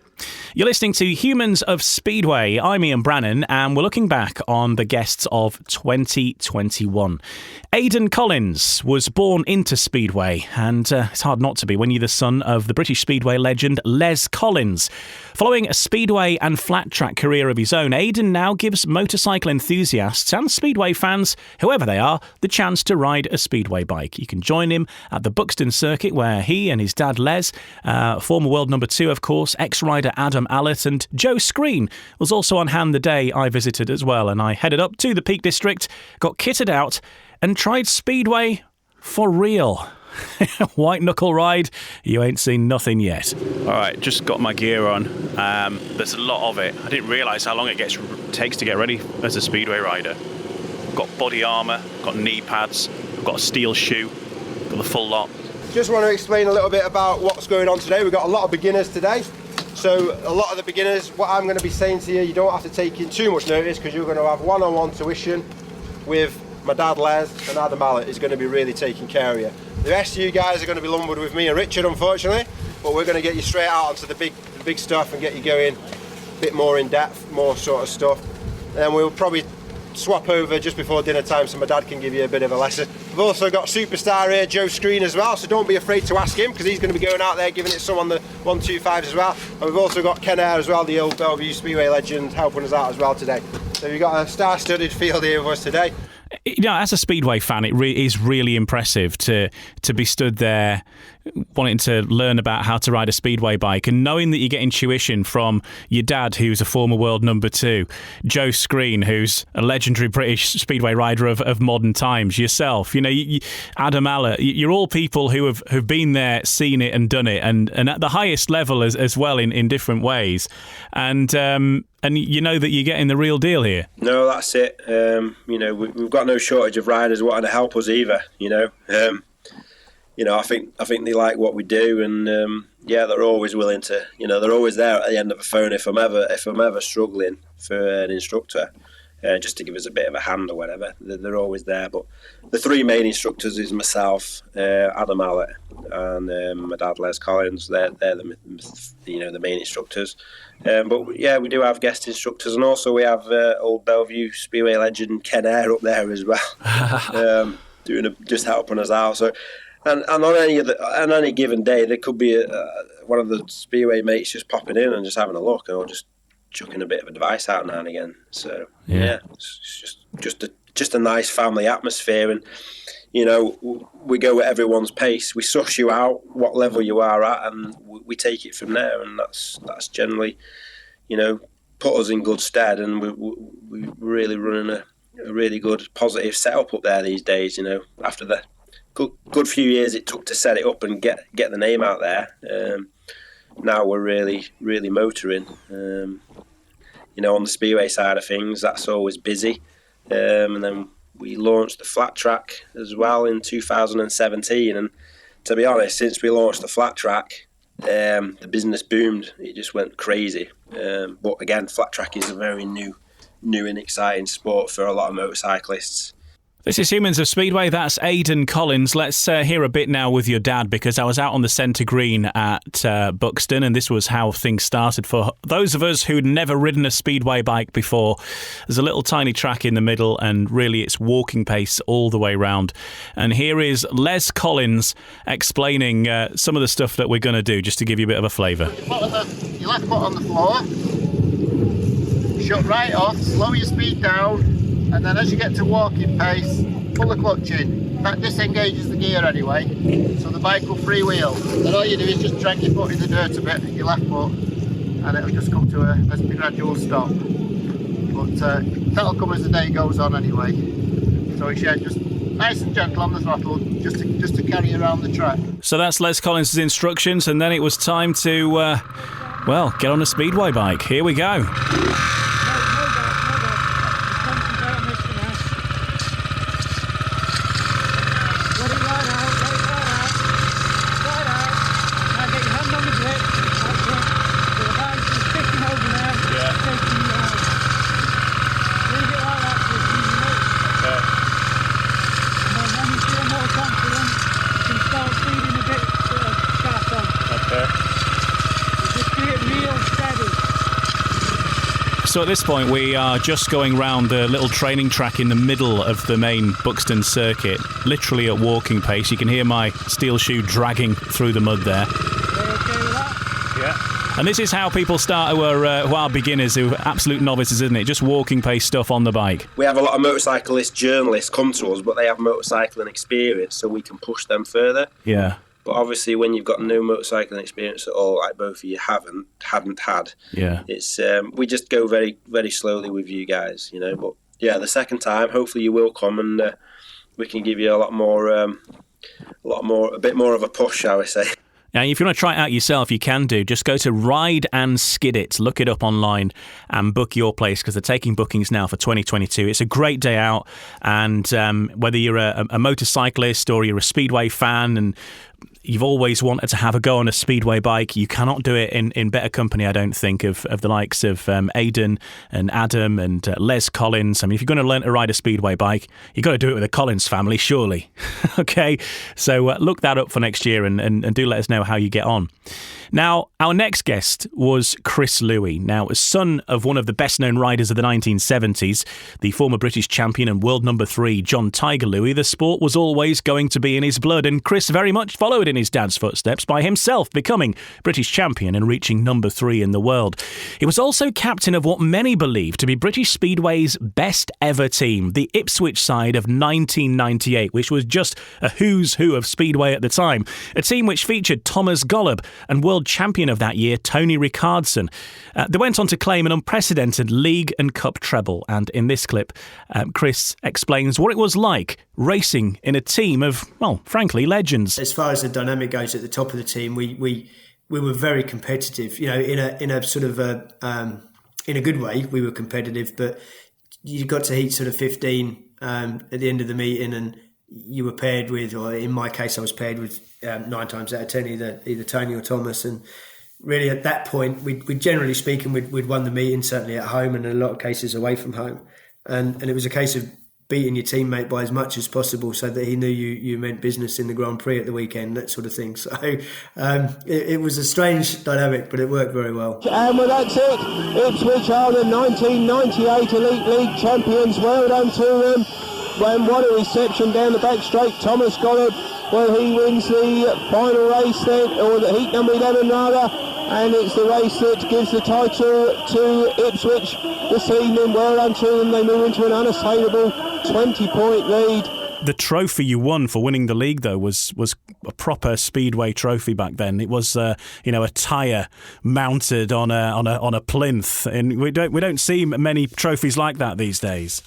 You're listening to Humans of Speedway. I'm Ian Brannan, and we're looking back on the guests of 2021. Aidan Collins was born into Speedway, and it's hard not to be when you're the son of the British Speedway legend Les Collins. Following a Speedway and flat track career of his own, Aidan now gives motorcycle enthusiasts and Speedway fans, whoever they are, the chance to ride a Speedway bike. You can join him at the Buxton circuit, where he and his dad Les, former world number 2, of course, ex-rider Adam Allett, and Joe Screen was also on hand the day I visited as well. And I headed up to the Peak District, got kitted out, and tried Speedway for real. White knuckle ride, you ain't seen nothing yet. All right, just got my gear on. There's a lot of it. I didn't realise how long it takes to get ready as a Speedway rider. Got body armour, got knee pads, got a steel shoe, got the full lot. Just want to explain a little bit about what's going on today. We've got a lot of beginners today. So a lot of the beginners, what I'm going to be saying to you don't have to take in too much notice, because you're going to have one-on-one tuition with my dad Les, and Adam Allett is going to be really taking care of you. The rest of you guys are going to be lumbered with me and Richard, unfortunately, but we're going to get you straight out onto the big stuff and get you going a bit more in depth, more sort of stuff. And then we'll probably swap over just before dinner time so my dad can give you a bit of a lesson. We've also got superstar here, Joe Screen, as well, so don't be afraid to ask him, because he's going to be going out there giving it some on the 125s as well. And we've also got Ken Eyre as well, the old Bellevue Speedway legend, helping us out as well today. So we've got a star-studded field here with us today. You know, as a Speedway fan, it is really impressive to be stood there wanting to learn about how to ride a Speedway bike, and knowing that you're getting tuition from your dad, who's a former world number 2, Joe Screen, who's a legendary British Speedway rider of modern times, yourself, you know, Adam Allett, you're all people who have been there, seen it and done it, and at the highest level as well in different ways. And you know that you're getting the real deal here. No, that's it. You know, we've got no shortage of riders wanting to help us either. You know, I think they like what we do, and yeah, they're always willing to. You know, they're always there at the end of the phone if I'm ever struggling for an instructor, just to give us a bit of a hand or whatever. They're always there. But the 3 main instructors is myself, Adam Allett, and my dad Les Collins. They're the main instructors. But yeah, we do have guest instructors, and also we have old Bellevue Speedway legend Ken Eyre up there as well, just helping us out. So, and on any given day, there could be one of the Speedway mates just popping in and just having a look, or just chucking a bit of advice out now and again. So yeah, it's just a nice family atmosphere, and you know, we go at everyone's pace. We suss you out what level you are at, and we take it from there. And that's generally, you know, put us in good stead. And we're really running a really good, positive setup up there these days. You know, after the good few years it took to set it up and get the name out there. Now we're really motoring. You know, on the Speedway side of things, that's always busy. And then we launched the flat track as well in 2017, and to be honest, since we launched the flat track, the business boomed. It just went crazy. But again, flat track is a very new and exciting sport for a lot of motorcyclists. This is Humans of Speedway. That's Aidan Collins. Let's hear a bit now with your dad, because I was out on the centre green at Buxton, and this was how things started for those of us who'd never ridden a speedway bike before. There's a little tiny track in the middle, and really it's walking pace all the way round. And here is Les Collins explaining some of the stuff that we're going to do, just to give you a bit of a flavour. Your left foot on the floor, shut right off, slow your speed down, and then as you get to walking pace, pull the clutch in. That disengages the gear anyway, so the bike will freewheel. Then all you do is just drag your foot in the dirt a bit, your left foot, and it'll just come to a gradual stop. But that'll come as the day goes on anyway. So it's just nice and gentle on the throttle, just to carry around the track. So that's Les Collins' instructions, and then it was time to, get on a speedway bike. Here we go. So at this point we are just going round the little training track in the middle of the main Buxton circuit, literally at walking pace. You can hear my steel shoe dragging through the mud there. Yeah. And this is how people start who are beginners, who are absolute novices, isn't it? Just walking pace stuff on the bike. We have a lot of motorcyclist journalists come to us, but they have motorcycling experience, so we can push them further. Yeah. But obviously, when you've got no motorcycling experience at all, like both of you hadn't had, it's we just go very, very slowly with you guys, you know. But yeah, the second time, hopefully you will come, and we can give you a bit more of a push, shall we say. Now, if you want to try it out yourself, you can do. Just go to Ride and Skid It. Look it up online and book your place, because they're taking bookings now for 2022. It's a great day out, and whether you're a motorcyclist or you're a speedway fan and you've always wanted to have a go on a speedway bike, you cannot do it in better company, I don't think, of the likes of Aidan and Adam and Les Collins. I mean, if you're going to learn to ride a speedway bike, you've got to do it with the Collins family, surely. Okay, so look that up for next year and do let us know how you get on. Now, our next guest was Chris Louis. Now, son of one of the best-known riders of the 1970s, the former British champion and world number 3, John Tiger Louis, the sport was always going to be in his blood, and Chris very much followed in his dad's footsteps by himself becoming British champion and reaching number 3 in the world. He was also captain of what many believe to be British Speedway's best ever team, the Ipswich side of 1998, which was just a who's who of Speedway at the time. A team which featured Thomas Golub and world champion of that year, Tony Ricardson. They went on to claim an unprecedented league and cup treble, and in this clip, Chris explains what it was like racing in a team of, well, frankly, legends. As far as the dynamic goes at the top of the team, we were very competitive. You know, in a sort of in a good way, we were competitive. But you got to heat sort of 15 at the end of the meeting, and you were paired with, or in my case, I was paired with 9 times out of 10 either Tony or Thomas. And really, at that point, we generally speaking, we'd won the meeting, certainly at home, and in a lot of cases away from home. And it was a case of beating your teammate by as much as possible so that he knew you meant business in the Grand Prix at the weekend, that sort of thing. So it was a strange dynamic, but it worked very well. And well, that's it. Ipswich are the 1998 Elite League champions. Well done to them. When what a reception down the back straight. Thomas Golub, well, he wins the final race then, or the heat number 11 rather, and it's the race that gives the title to Ipswich this evening. Well done to them. They move into an unassailable 20-point lead. The trophy you won for winning the league, though, was a proper speedway trophy back then. It was, a tyre mounted on a plinth, and we don't see many trophies like that these days.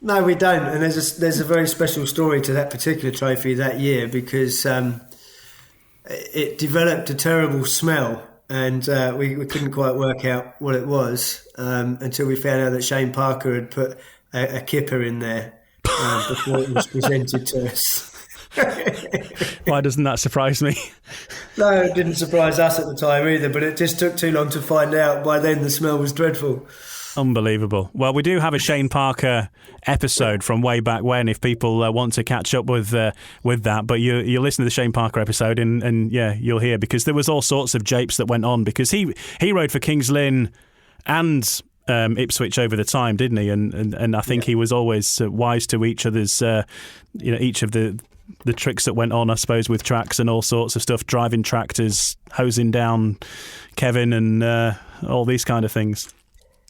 No, we don't, and there's a very special story to that particular trophy that year, because it developed a terrible smell, and we couldn't quite work out what it was until we found out that Shane Parker had put a kipper in there before it was presented to us. Why doesn't that surprise me? No, it didn't surprise us at the time either, but it just took too long to find out. By then the smell was dreadful. Unbelievable. Well, we do have a Shane Parker episode from way back when, if people want to catch up with that. But you listen to the Shane Parker episode, and yeah, you'll hear, because there was all sorts of japes that went on, because he rode for Kings Lynn and Ipswich over the time, didn't he? And I think he was always wise to each other's, each of the tricks that went on, I suppose, with tracks and all sorts of stuff, driving tractors, hosing down Kevin, and all these kind of things.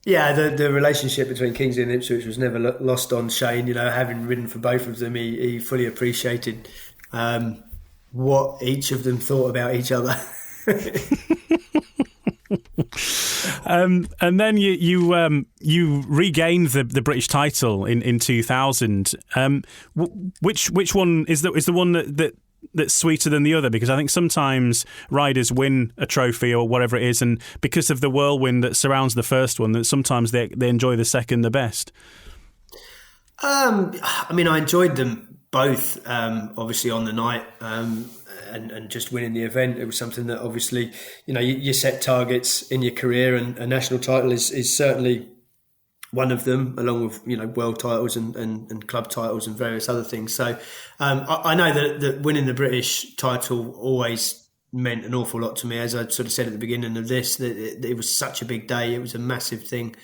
Yeah, the relationship between Kingsley and Ipswich was never lost on Shane. Having ridden for both of them, he fully appreciated what each of them thought about each other. And then you regained the British title in 2000. Which one is the one that's sweeter than the other? Because I think sometimes riders win a trophy or whatever it is, and because of the whirlwind that surrounds the first one, that sometimes they enjoy the second the best. I enjoyed them both, obviously on the night, and just winning the event. It was something that obviously, you set targets in your career, and a national title is certainly one of them, along with world titles and club titles and various other things. So I know that winning the British title always meant an awful lot to me. As I sort of said at the beginning of this, that it was such a big day. It was a massive thing.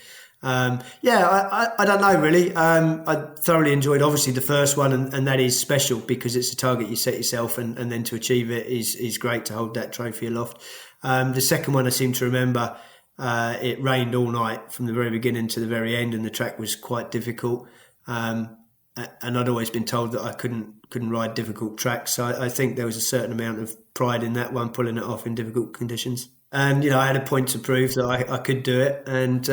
I don't know really. I thoroughly enjoyed obviously the first one, and that is special because it's a target you set yourself, and then to achieve it is great, to hold that trophy aloft. The second one, I seem to remember, it rained all night from the very beginning to the very end, and the track was quite difficult. And I'd always been told that I couldn't ride difficult tracks, so I think there was a certain amount of pride in that one, pulling it off in difficult conditions. And I had a point to prove that I could do it, and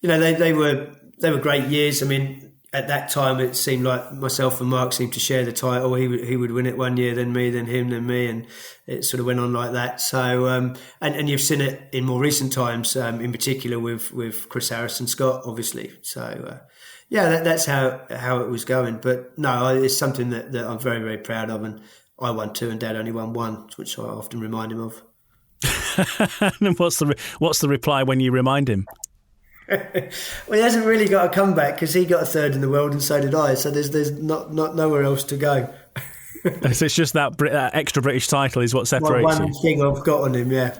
they were great years. At that time, it seemed like myself and Mark seemed to share the title. He would win it one year, then me, then him, then me, and it sort of went on like that. So, and you've seen it in more recent times, in particular with Chris Harrison Scott, obviously. So, that's how it was going. But no, it's something that I'm very, very proud of, and I won 2 and Dad only won 1, which I often remind him of. And what's the reply when you remind him? Well, he hasn't really got a comeback because he got a 3rd in the world, and so did I. So there's not nowhere else to go. So it's just that extra British title is what separates you. One thing I've got on him, yeah.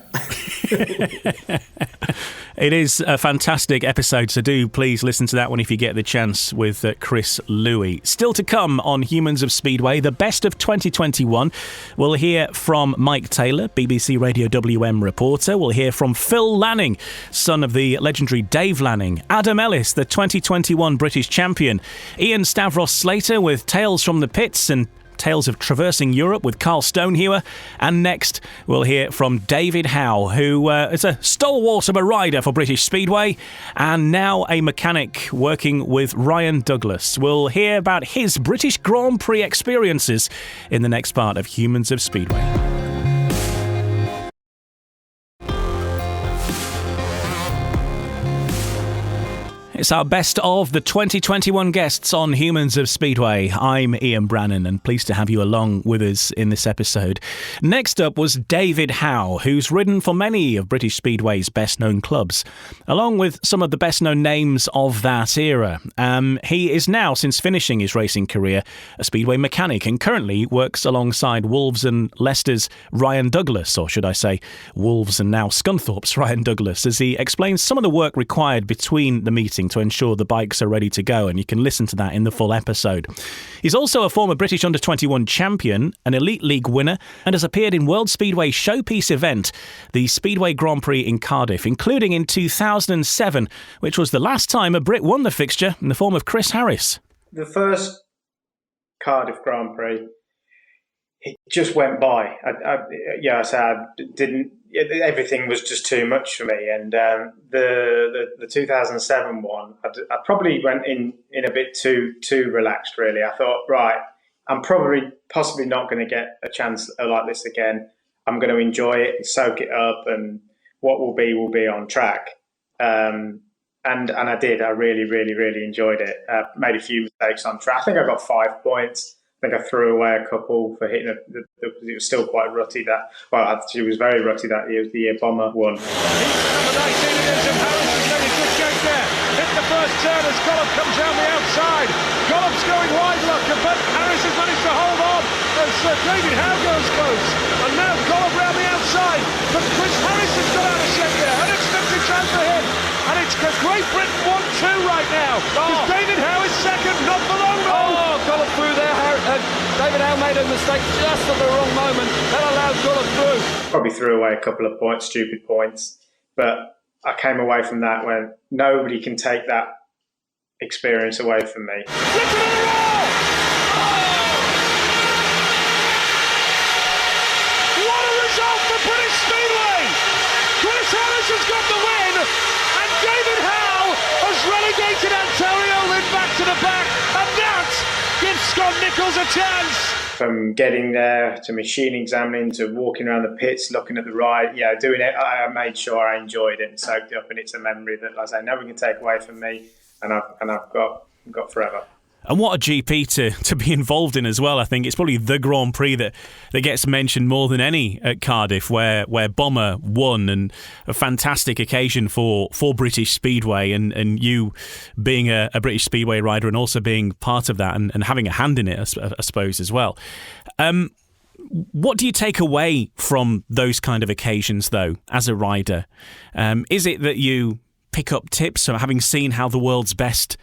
It is a fantastic episode, so do please listen to that one if you get the chance, with Chris Louis. Still to come on Humans of Speedway, the best of 2021. We'll hear from Mike Taylor, BBC Radio WM reporter. We'll hear from Phil Lanning, son of the legendary Dave Lanning. Adam Ellis, the 2021 British champion. Ian Stavros Slater with Tales from the Pits and Tales of Traversing Europe with Carl Stonehewer. And next, we'll hear from David Howe, who is a stalwart of a rider for British Speedway and now a mechanic working with Ryan Douglas. We'll hear about his British Grand Prix experiences in the next part of Humans of Speedway. It's our best of the 2021 guests on Humans of Speedway. I'm Ian Brannan, and pleased to have you along with us in this episode. Next up was David Howe, who's ridden for many of British Speedway's best-known clubs, along with some of the best-known names of that era. He is now, since finishing his racing career, a Speedway mechanic, and currently works alongside Wolves and Leicester's Ryan Douglas, or should I say Wolves and now Scunthorpe's Ryan Douglas, as he explains some of the work required between the meetings to ensure the bikes are ready to go, and you can listen to that in the full episode. He's also a former British Under-21 champion, an Elite League winner, and has appeared in World Speedway showpiece event, the Speedway Grand Prix in Cardiff, including in 2007, which was the last time a Brit won the fixture in the form of Chris Harris. The first Cardiff Grand Prix, it just went by. I didn't. Everything was just too much for me, and the 2007 one, I probably went in a bit too relaxed. Really, I thought, right, I'm possibly not going to get a chance like this again. I'm going to enjoy it, soak it up, and what will be on track. And I did. I really, really, really enjoyed it. Made a few mistakes on track. I think I got 5 points. think I threw away a couple for hitting it was still quite rutty actually it was very rutty that year. It was the year Bomber won. Number 19 it is, and Harris is in good shape there. Hit the first turn as Gollop comes down the outside. Gollop's going wide, but Harris has managed to hold on as David Howe goes close. And now Gollop round the outside, but Chris Harris has got out of shape there. Unexpected chance for him. And it's Great Britain 1-2 right now. Because David Howe is second, not for long though. Oh, Gollop through there. David Howe made a mistake just at the wrong moment. That allowed Gollop through. Probably threw away a couple of points, stupid points. But I came away from that when nobody can take that experience away from me. What a result for British Speedway! Chris Harris has got the win, and David Howe has relegated Antonio Lynn back to the back, and that gives Scott Nicholls a chance. From getting there to machine examining to walking around the pits, looking at the ride, doing it, I made sure I enjoyed it and soaked it up, and it's a memory that, like I say, nobody can take away from me, and I've got forever. And what a GP to be involved in as well. I think it's probably the Grand Prix that gets mentioned more than any at Cardiff, where Bomber won, and a fantastic occasion for British Speedway, and you being a British Speedway rider and also being part of that and having a hand in it, I suppose, as well. What do you take away from those kind of occasions, though, as a rider? Is it that you pick up tips from having seen how the world's best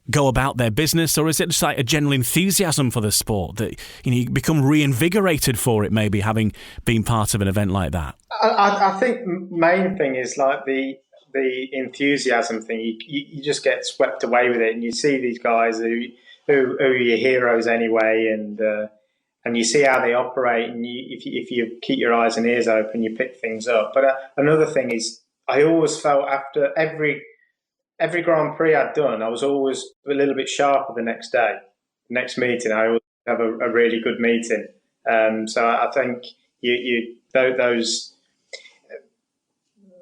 go about their business, or is it just like a general enthusiasm for the sport that you become reinvigorated for it, maybe having been part of an event like that? I think main thing is like the enthusiasm thing. You just get swept away with it, and you see these guys who are your heroes anyway, and you see how they operate, and if you keep your eyes and ears open, you pick things up. But another thing is, I always felt after every Grand Prix I'd done, I was always a little bit sharper the next day. Next meeting, I always have a really good meeting. So I think they're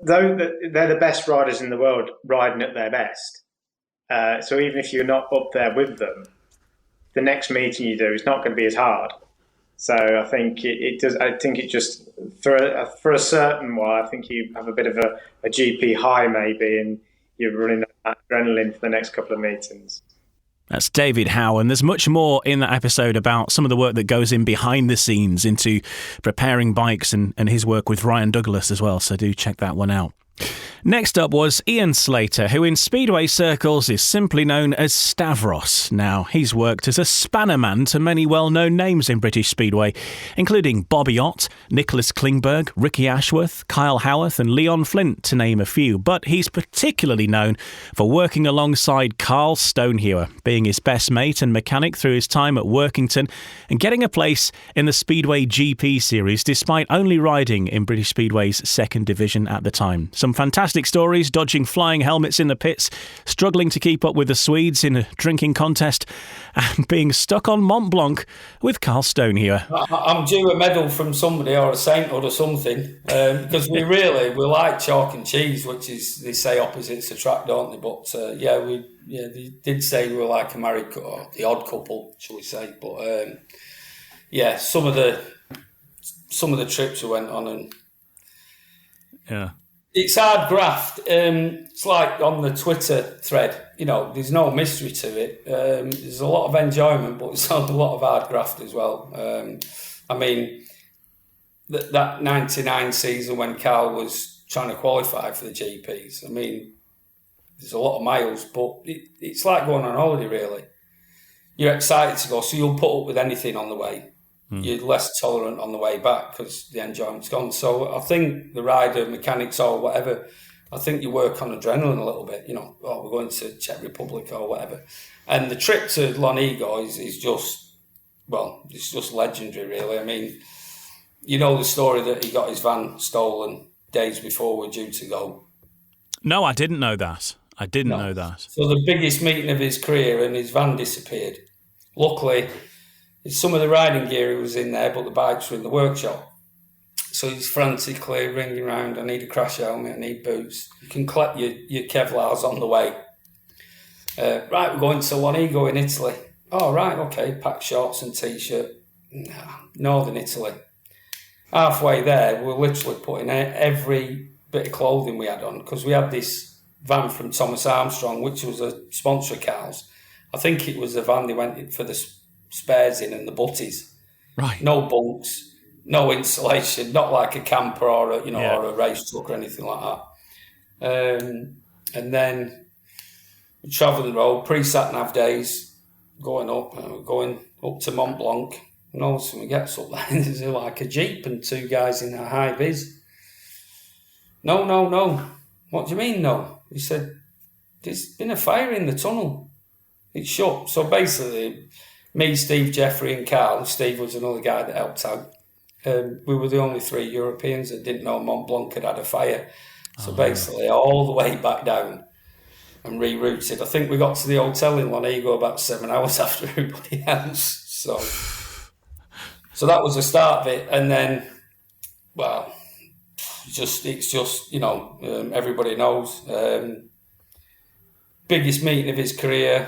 the best riders in the world riding at their best. So even if you're not up there with them, the next meeting you do is not going to be as hard. So I think it does. I think it just for a certain while, I think you have a bit of a GP high maybe, and you're running that adrenaline for the next couple of meetings. That's David Howe, and there's much more in that episode about some of the work that goes in behind the scenes into preparing bikes and his work with Ryan Douglas as well, so do check that one out. Next up was Aidan Slater, who in Speedway circles is simply known as Stavros. Now, he's worked as a spannerman to many well-known names in British Speedway, including Bobby Ott, Nicholas Klingberg, Ricky Ashworth, Kyle Howarth and Leon Flint, to name a few. But he's particularly known for working alongside Carl Stonehewer, being his best mate and mechanic through his time at Workington and getting a place in the Speedway GP series despite only riding in British Speedway's second division at the time. Some fantastic stories, dodging flying helmets in the pits, struggling to keep up with the Swedes in a drinking contest, and being stuck on Mont Blanc with Carl Stonehewer. I'm due a medal from somebody or a sainthood or something, because we like chalk and cheese, which is, they say opposites attract, don't they? But they did say we were like a married couple, or the odd couple, shall we say? But some of the trips we went on, and it's hard graft. It's like on the Twitter thread, there's no mystery to it. There's a lot of enjoyment, but it's a lot of hard graft as well. That 99 season when Carl was trying to qualify for the GPs, there's a lot of miles, but it's like going on holiday, really. You're excited to go, so you'll put up with anything on the way. You're less tolerant on the way back because the enjoyment's gone. So I think the rider, mechanics or whatever, I think you work on adrenaline a little bit, we're going to Czech Republic or whatever. And the trip to Lonigo is just, it's just legendary, really. The story that he got his van stolen days before we're due to go. No, I didn't know that. Know that. So the biggest meeting of his career, and his van disappeared. Luckily, some of the riding gear was in there, but the bikes were in the workshop. So he's frantically ringing around, I need a crash helmet, I need boots. You can collect your Kevlars on the way. Right, we're going to Lonigo in Italy. Oh, right, okay, pack shorts and T-shirt. Northern Italy. Halfway there, we were literally putting every bit of clothing we had on, because we had this van from Thomas Armstrong, which was a sponsor of Carl's. I think it was the van they went for the spares in and the butties. Right. No bunks, no insulation, not like a camper or a race truck or anything like that. And then we travelling the road, pre-sat-nav days, going up to Mont Blanc. And all of a sudden we get up there and there's like a Jeep and two guys in a high vis. No. What do you mean no? He said, there's been a fire in the tunnel. It's shut. So basically, me, Steve, Jeffrey and Carl, Steve was another guy that helped out. We were the only 3 Europeans that didn't know Mont Blanc had had a fire. So basically, all the way back down and rerouted. I think we got to the hotel in Lanning about 7 hours after everybody else. So that was the start of it. And then, well, it's just everybody knows. Biggest meeting of his career.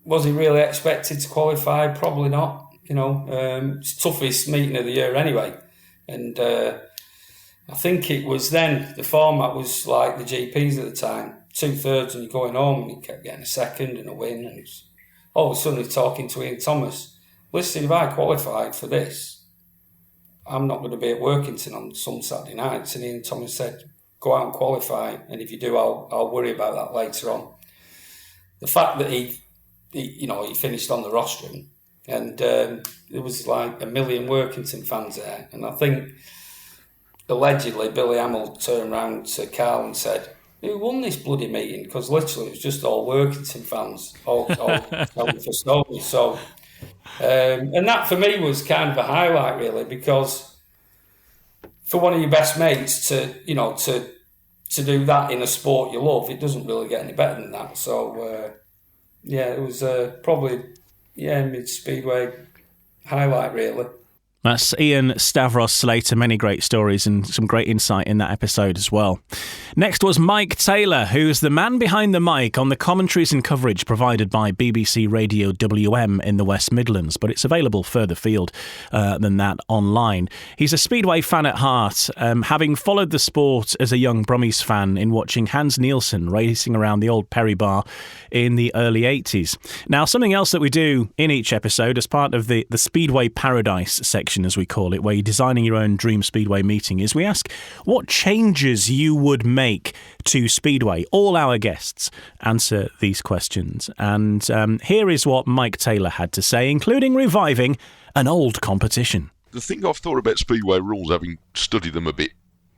Was he really expected to qualify? Probably not. It's toughest meeting of the year anyway. And I think it was then, the format was like the GPs at the time. 2/3 and you're going home, and he kept getting a second and a win. And all of a sudden, talking to Ian Thomas. Listen, if I qualified for this, I'm not going to be at Workington on some Saturday nights. And Ian Thomas said, go out and qualify, and if you do, I'll worry about that later on. The fact that he finished on the rostrum, and there was like 1 million Workington fans there, and I think allegedly Billy Hamill turned around to Carl and said, who won this bloody meeting? Because literally it was just all Workington fans, all for Stony. So, and that for me was kind of a highlight, really, because for one of your best mates to do that in a sport you love, it doesn't really get any better than that. So, it was probably mid-speedway highlight, really. That's Ian Stavros Slater. Many great stories and some great insight in that episode as well. Next was Mike Taylor, who's the man behind the mic on the commentaries and coverage provided by BBC Radio WM in the West Midlands, but it's available further field than that online. He's a Speedway fan at heart, having followed the sport as a young Brummies fan in watching Hans Nielsen racing around the old Perry Bar in the early 80s. Now, something else that we do in each episode as part of the Speedway Paradise section, as we call it, where you're designing your own dream Speedway meeting, is we ask what changes you would make to Speedway. All our guests answer these questions. And here is what Mike Taylor had to say, including reviving an old competition. The thing I've thought about Speedway rules, having studied them a bit,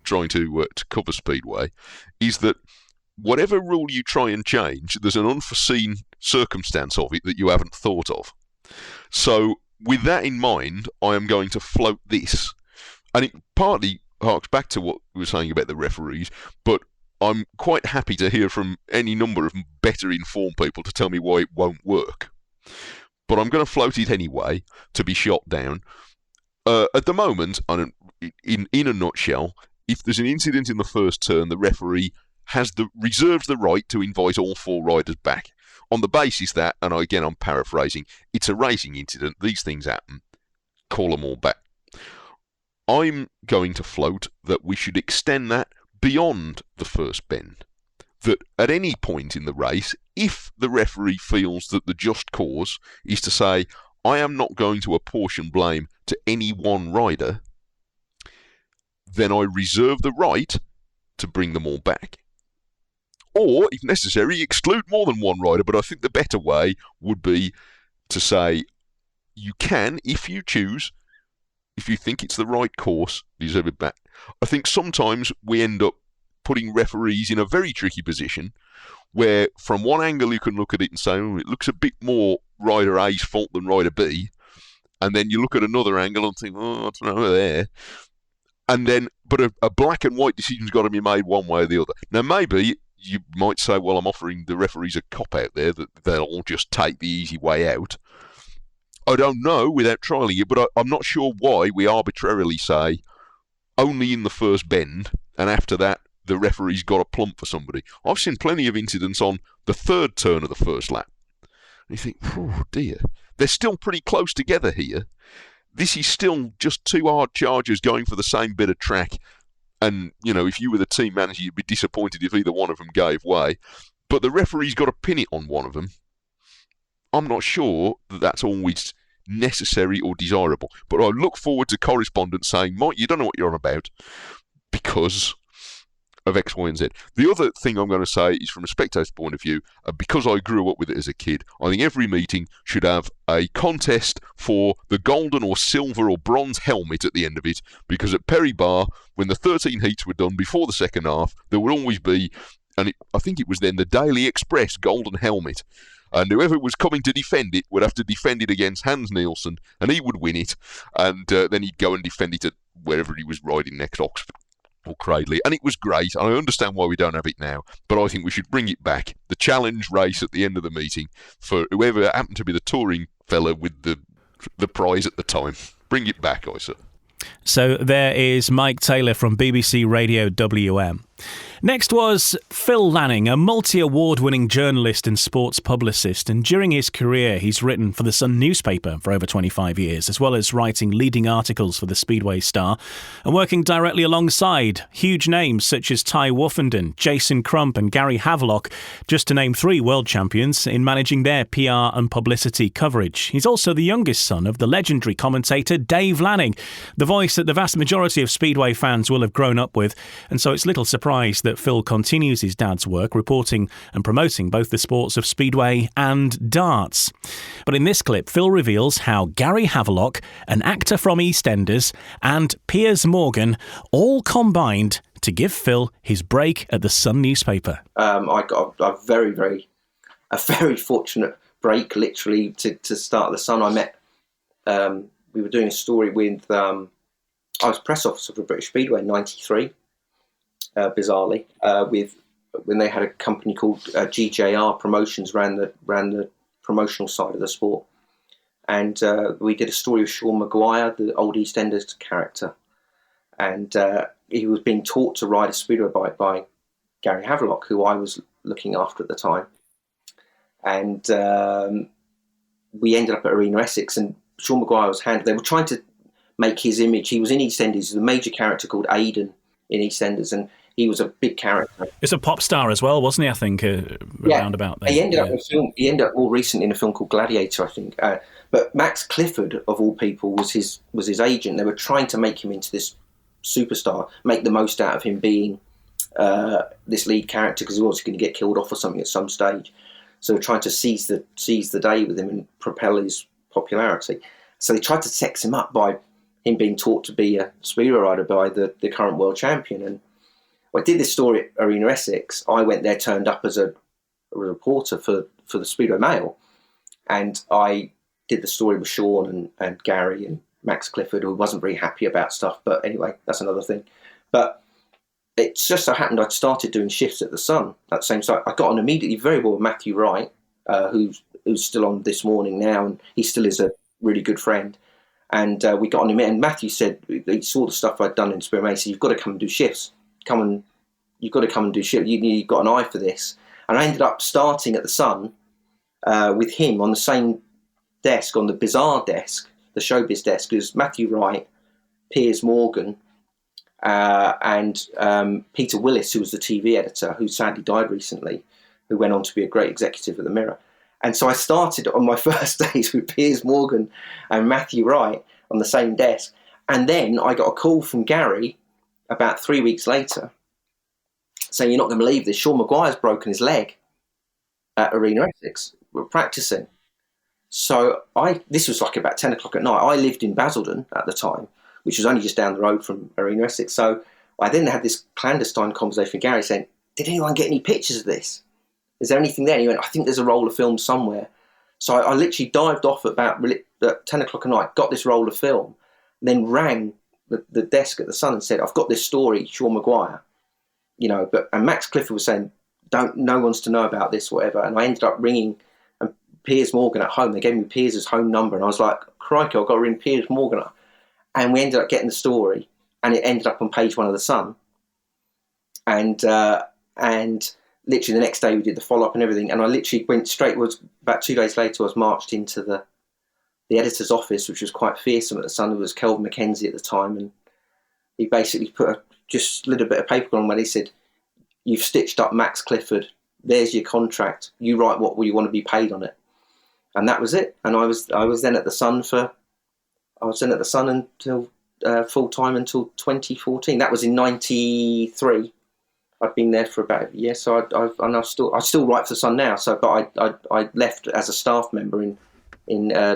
trying to cover Speedway, is that whatever rule you try and change, there's an unforeseen circumstance of it that you haven't thought of. So with that in mind, I am going to float this. And it partly harks back to what we were saying about the referees, but I'm quite happy to hear from any number of better informed people to tell me why it won't work. But I'm going to float it anyway, to be shot down. At the moment, in a nutshell, if there's an incident in the first turn, the referee reserves the right to invite all 4 riders back. On the basis that, and again I'm paraphrasing, it's a racing incident, these things happen, call them all back. I'm going to float that we should extend that beyond the first bend. That at any point in the race, if the referee feels that the just cause is to say, I am not going to apportion blame to any one rider, then I reserve the right to bring them all back. Or, if necessary, exclude more than one rider, but I think the better way would be to say, you can, if you choose, if you think it's the right course, reserve it back. I think sometimes we end up putting referees in a very tricky position, where from one angle you can look at it and say, it looks a bit more rider A's fault than rider B, and then you look at another angle and think, I don't know there. And then, but a black and white decision's got to be made one way or the other. Now, maybe you might say, well, I'm offering the referees a cop-out there, that they'll all just take the easy way out. I don't know without trialling it, but I'm not sure why we arbitrarily say only in the first bend, and after that, the referee's got a plump for somebody. I've seen plenty of incidents on the third turn of the first lap. You think, oh dear, they're still pretty close together here. This is still just two hard chargers going for the same bit of track. And, if you were the team manager, you'd be disappointed if either one of them gave way. But the referee's got to pin it on one of them. I'm not sure that that's always necessary or desirable. But I look forward to correspondents saying, Mike, you don't know what you're on about because of X, Y, and Z. The other thing I'm going to say is from a spectator's point of view, because I grew up with it as a kid, I think every meeting should have a contest for the golden or silver or bronze helmet at the end of it, because at Perry Bar, when the 13 heats were done before the second half, there would always be, I think it was then the Daily Express golden helmet. And whoever was coming to defend it would have to defend it against Hans Nielsen, and he would win it, and then he'd go and defend it at wherever he was riding next, Oxford or Cradley, and it was great. I understand why we don't have it now, but I think we should bring it back. The challenge race at the end of the meeting for whoever happened to be the touring fella with the prize at the time. Bring it back, I say. So there is Mike Taylor from BBC Radio WM. Next was Phil Lanning, a multi-award-winning journalist and sports publicist, and during his career he's written for the Sun newspaper for over 25 years, as well as writing leading articles for the Speedway Star and working directly alongside huge names such as Ty Woofenden, Jason Crump and Gary Havelock, just to name three world champions, in managing their PR and publicity coverage. He's also the youngest son of the legendary commentator Dave Lanning, the voice that the vast majority of Speedway fans will have grown up with, and so it's little surprise that Phil continues his dad's work reporting and promoting both the sports of Speedway and darts. But in this clip, Phil reveals how Gary Havelock, an actor from EastEnders, and Piers Morgan all combined to give Phil his break at the Sun newspaper. I got a very fortunate break, literally, to start the Sun. I met, we were doing a story with, I was press officer for British Speedway in '93. Bizarrely, when they had a company called GJR Promotions ran the promotional side of the sport, and we did a story with Sean Maguire, the old EastEnders character, and he was being taught to ride a speedway bike by Gary Havelock, who I was looking after at the time, and we ended up at Arena Essex, and Sean Maguire was handled. They were trying to make his image. He was in EastEnders. He was a major character called Aidan in EastEnders, and he was a big character. It's a pop star as well, wasn't he? I think around about there. He ended up in a film. He ended up more recently in a film called Gladiator, I think. But Max Clifford, of all people, was his agent. They were trying to make him into this superstar, make the most out of him being this lead character, because he was going to get killed off or something at some stage. So they're trying to seize the day with him and propel his popularity. So they tried to sex him up by him being taught to be a speedway rider by the current world champion. And I did this story at Arena Essex. I went there, turned up as a reporter for the Speedway Mail, and I did the story with Sean and Gary and Max Clifford, who wasn't very happy about stuff. But anyway, that's another thing. But it just so happened I'd started doing shifts at the Sun at the same time. I got on immediately very well with Matthew Wright, who's still on This Morning now, and he still is a really good friend. And we got on him, and Matthew said he saw the stuff I'd done in Speedway Mail. He said, "You've got to come and do shifts. You've got to come and do shifts. You've got an eye for this." And I ended up starting at the Sun with him on the same desk, on the bizarre desk, the showbiz desk, as Matthew Wright, Piers Morgan, and Peter Willis, who was the TV editor, who sadly died recently, who went on to be a great executive at the Mirror. And so I started on my first days with Piers Morgan and Matthew Wright on the same desk. And then I got a call from Gary about 3 weeks later saying, "You're not going to believe this, Sean Maguire's broken his leg at Arena Essex. We're practicing." So this was like about 10 o'clock at night. I lived in Basildon at the time, which was only just down the road from Arena Essex. So I then had this clandestine conversation with Gary saying, "Did anyone get any pictures of this? Is there anything there?" And he went, "I think there's a roll of film somewhere." So I literally dived off at about 10 o'clock at night, got this roll of film, and then rang the desk at the Sun and said, "I've got this story, Sean Maguire." And Max Clifford was saying, no one's to know about this, whatever. And I ended up ringing Piers Morgan at home. They gave me Piers' home number, and I was like, "Crikey, I've got to ring Piers Morgan up." And we ended up getting the story, and it ended up on page one of the Sun. And literally the next day we did the follow-up and everything, and I literally went straight, was about 2 days later I was marched into the editor's office, which was quite fearsome at the Sun. It was Kelvin Mackenzie at the time, and he basically just slid a bit of paper on when he said, "You've stitched up Max Clifford, there's your contract, you write what you want to be paid on it." And that was it. And I was then at the Sun until full time until 2014. That was in '93. I'd been there for about a year, so I still write for the Sun now. So, but I left as a staff member in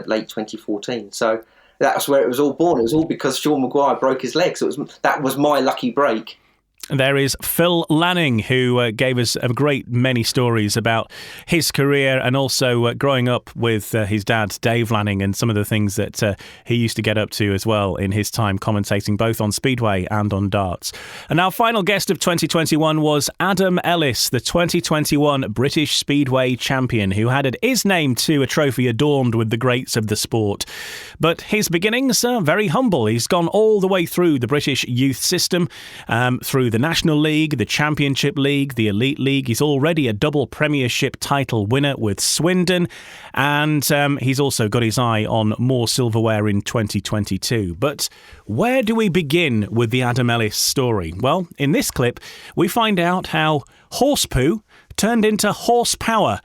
late 2014. So that's where it was all born. It was all because Sean Maguire broke his leg. So that was my lucky break. There is Phil Lanning, who gave us a great many stories about his career and also growing up with his dad, Dave Lanning, and some of the things that he used to get up to as well in his time commentating both on Speedway and on darts. And our final guest of 2021 was Adam Ellis, the 2021 British Speedway champion, who added his name to a trophy adorned with the greats of the sport. But his beginnings are very humble. He's gone all the way through the British youth system, through the National League, the Championship League, the Elite League. He's already a double Premiership title winner with Swindon, and he's also got his eye on more silverware in 2022. But where do we begin with the Adam Ellis story? Well, in this clip, we find out how horse poo turned into horsepower,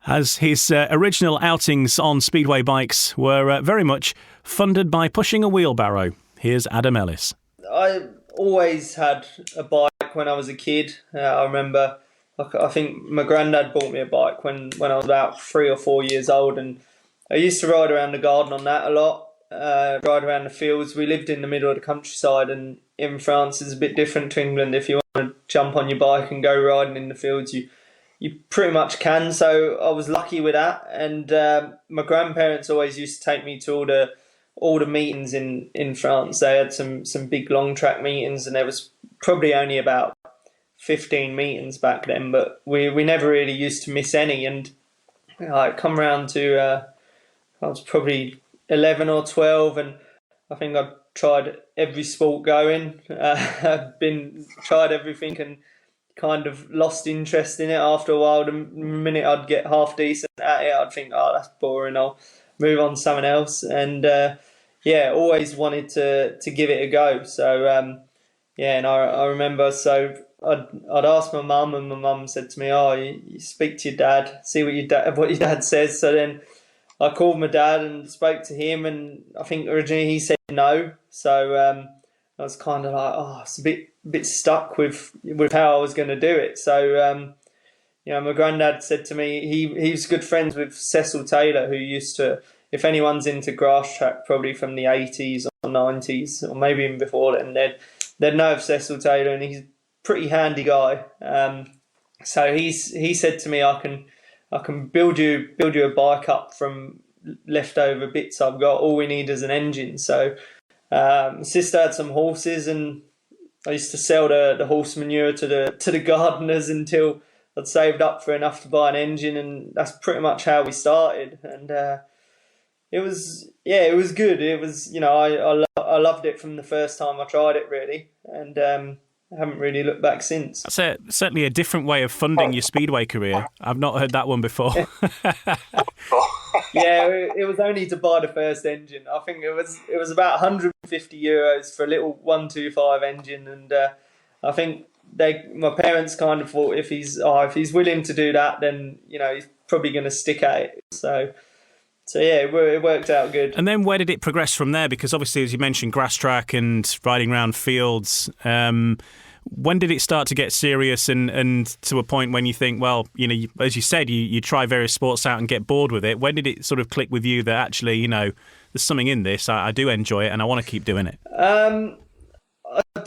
as his original outings on Speedway bikes were very much funded by pushing a wheelbarrow. Here's Adam Ellis. I always had a bike when I was a kid. I remember, I think my granddad bought me a bike when I was about 3 or 4 years old, and I used to ride around the garden on that a lot, ride around the fields. We lived in the middle of the countryside, and in France it's a bit different to England. If you want to jump on your bike and go riding in the fields, you pretty much can. So I was lucky with that, and my grandparents always used to take me to all the meetings in France. They had some big long track meetings, and there was probably only about 15 meetings back then, but we never really used to miss any. And I come round to I was probably 11 or 12, and I think I'd tried every sport going. I'd tried everything and kind of lost interest in it after a while. The minute I'd get half decent at it, I'd think, oh, that's boring, I'll move on to something else. And always wanted to give it a go. So and I remember, so I'd asked my mum, and my mum said to me, "Oh, you speak to your dad, see what your dad says." So then I called my dad and spoke to him, and I think originally he said no. So I was kind of like, oh, it's a bit stuck with how I was going to do it. So my granddad said to me, he was good friends with Cecil Taylor, who used to, if anyone's into grass track, probably from the 80s or 90s, or maybe even before then, they'd know of Cecil Taylor, and he's a pretty handy guy. So he said to me, I can build you a bike up from leftover bits I've got. All we need is an engine. So my sister had some horses, and I used to sell the horse manure to the gardeners until I'd saved up for enough to buy an engine, and that's pretty much how we started. And it was good. It was, I loved it from the first time I tried it, really, and I haven't really looked back since. That's certainly a different way of funding your Speedway career. I've not heard that one before. It was only to buy the first engine. I think it was about €150 for a little 125 engine, and I think my parents kind of thought if he's willing to do that, then he's probably going to stick at it. So it worked out good. And then where did it progress from there? Because obviously, as you mentioned, grass track and riding around fields. When did it start to get serious and to a point when you think, well, as you said, you try various sports out and get bored with it. When did it sort of click with you that actually, there's something in this, I do enjoy it and I want to keep doing it?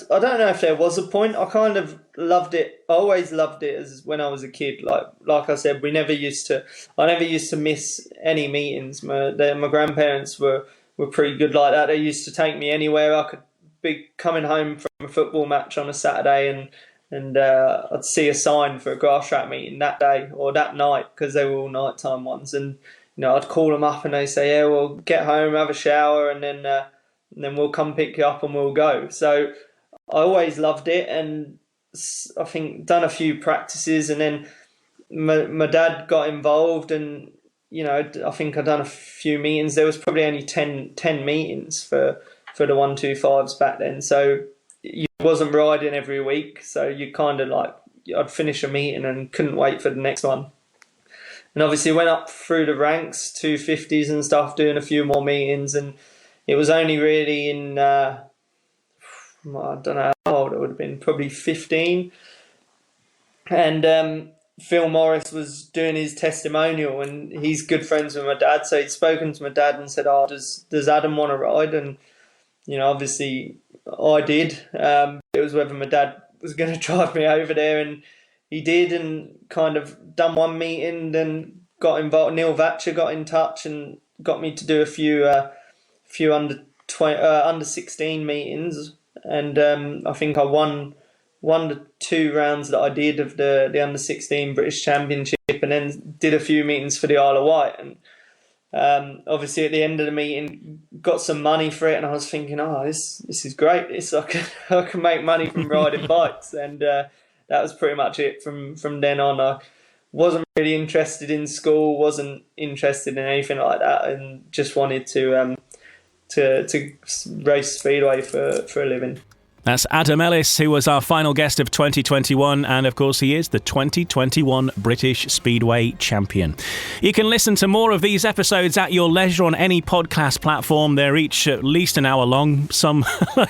I don't know if there was a point. I kind of loved it. I always loved it as when I was a kid. Like I said, I never used to miss any meetings. My grandparents were pretty good like that. They used to take me anywhere. I could be coming home from a football match on a Saturday, and I'd see a sign for a grass track meeting that day or that night, because they were all nighttime ones. And I'd call them up and they say, "Yeah, well, get home, have a shower, and then we'll come pick you up and we'll go." So I always loved it, and I think done a few practices, and then my dad got involved, and I think I'd done a few meetings. There was probably only 10 meetings for the 125s back then, so you wasn't riding every week. So you kind of I'd finish a meeting and couldn't wait for the next one. And obviously went up through the ranks, 250s and stuff, doing a few more meetings, and it was only really in I don't know how old it would have been, probably 15, and Phil Morris was doing his testimonial, and he's good friends with my dad, so he'd spoken to my dad and said, does Adam want to ride? And obviously I did. It was whether my dad was going to drive me over there, and he did, and kind of done one meeting, then got involved. Neil Vatcher got in touch and got me to do a few under 16 meetings, and I think I won the 2 rounds that I did of the under 16 British Championship, and then did a few meetings for the Isle of Wight, and obviously at the end of the meeting got some money for it, and I was thinking, this is great, I can make money from riding bikes, and that was pretty much it. From then on, I wasn't really interested in school, wasn't interested in anything like that, and just wanted to race speedway for a living. That's Adam Ellis, who was our final guest of 2021, and of course he is the 2021 British Speedway champion. You can listen to more of these episodes at your leisure on any podcast platform. They're each at least an hour long, some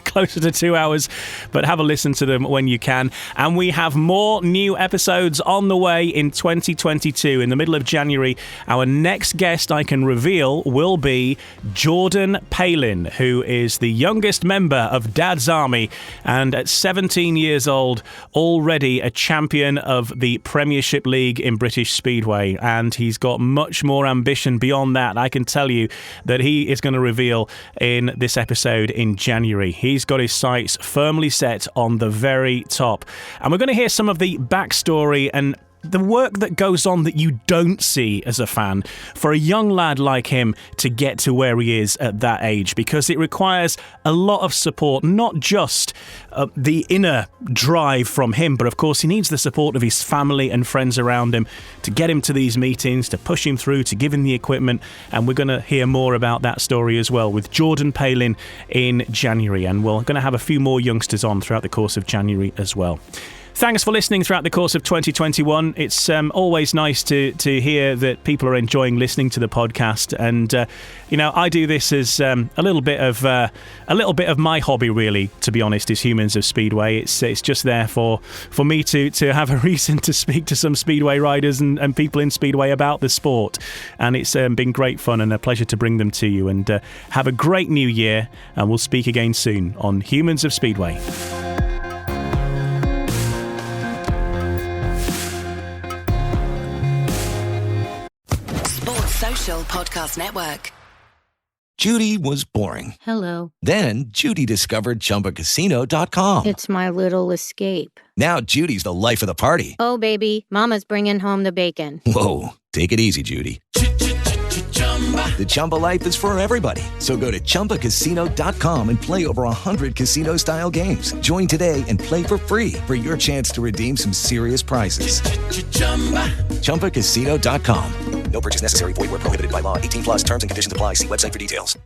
closer to 2 hours, but have a listen to them when you can. And we have more new episodes on the way in 2022. In the middle of January, our next guest I can reveal will be Jordan Palin, who is the youngest member of Dad's Army, and at 17 years old, already a champion of the Premiership League in British Speedway. And he's got much more ambition beyond that. I can tell you that he is going to reveal in this episode in January. He's got his sights firmly set on the very top. And we're going to hear some of the backstory and the work that goes on that you don't see as a fan for a young lad like him to get to where he is at that age, because it requires a lot of support, not just the inner drive from him, but of course he needs the support of his family and friends around him to get him to these meetings, to push him through, to give him the equipment. And we're going to hear more about that story as well with Jordan Palin in January, and we're going to have a few more youngsters on throughout the course of January as well. Thanks for listening throughout the course of 2021. It's always nice to hear that people are enjoying listening to the podcast, and I do this as a little bit of my hobby, really. To be honest, is Humans of Speedway. It's just there for me to have a reason to speak to some Speedway riders and people in Speedway about the sport, and it's been great fun and a pleasure to bring them to you. And have a great new year, and we'll speak again soon on Humans of Speedway. Podcast Network. Judy was boring. Hello. Then Judy discovered ChumbaCasino.com. It's my little escape. Now Judy's the life of the party. Oh, baby, mama's bringing home the bacon. Whoa, take it easy, Judy. The Chumba life is for everybody. So go to ChumbaCasino.com and play over 100 casino-style games. Join today and play for free for your chance to redeem some serious prizes. ChumbaCasino.com. No purchase necessary. Void where prohibited by law. 18+ terms and conditions apply. See website for details.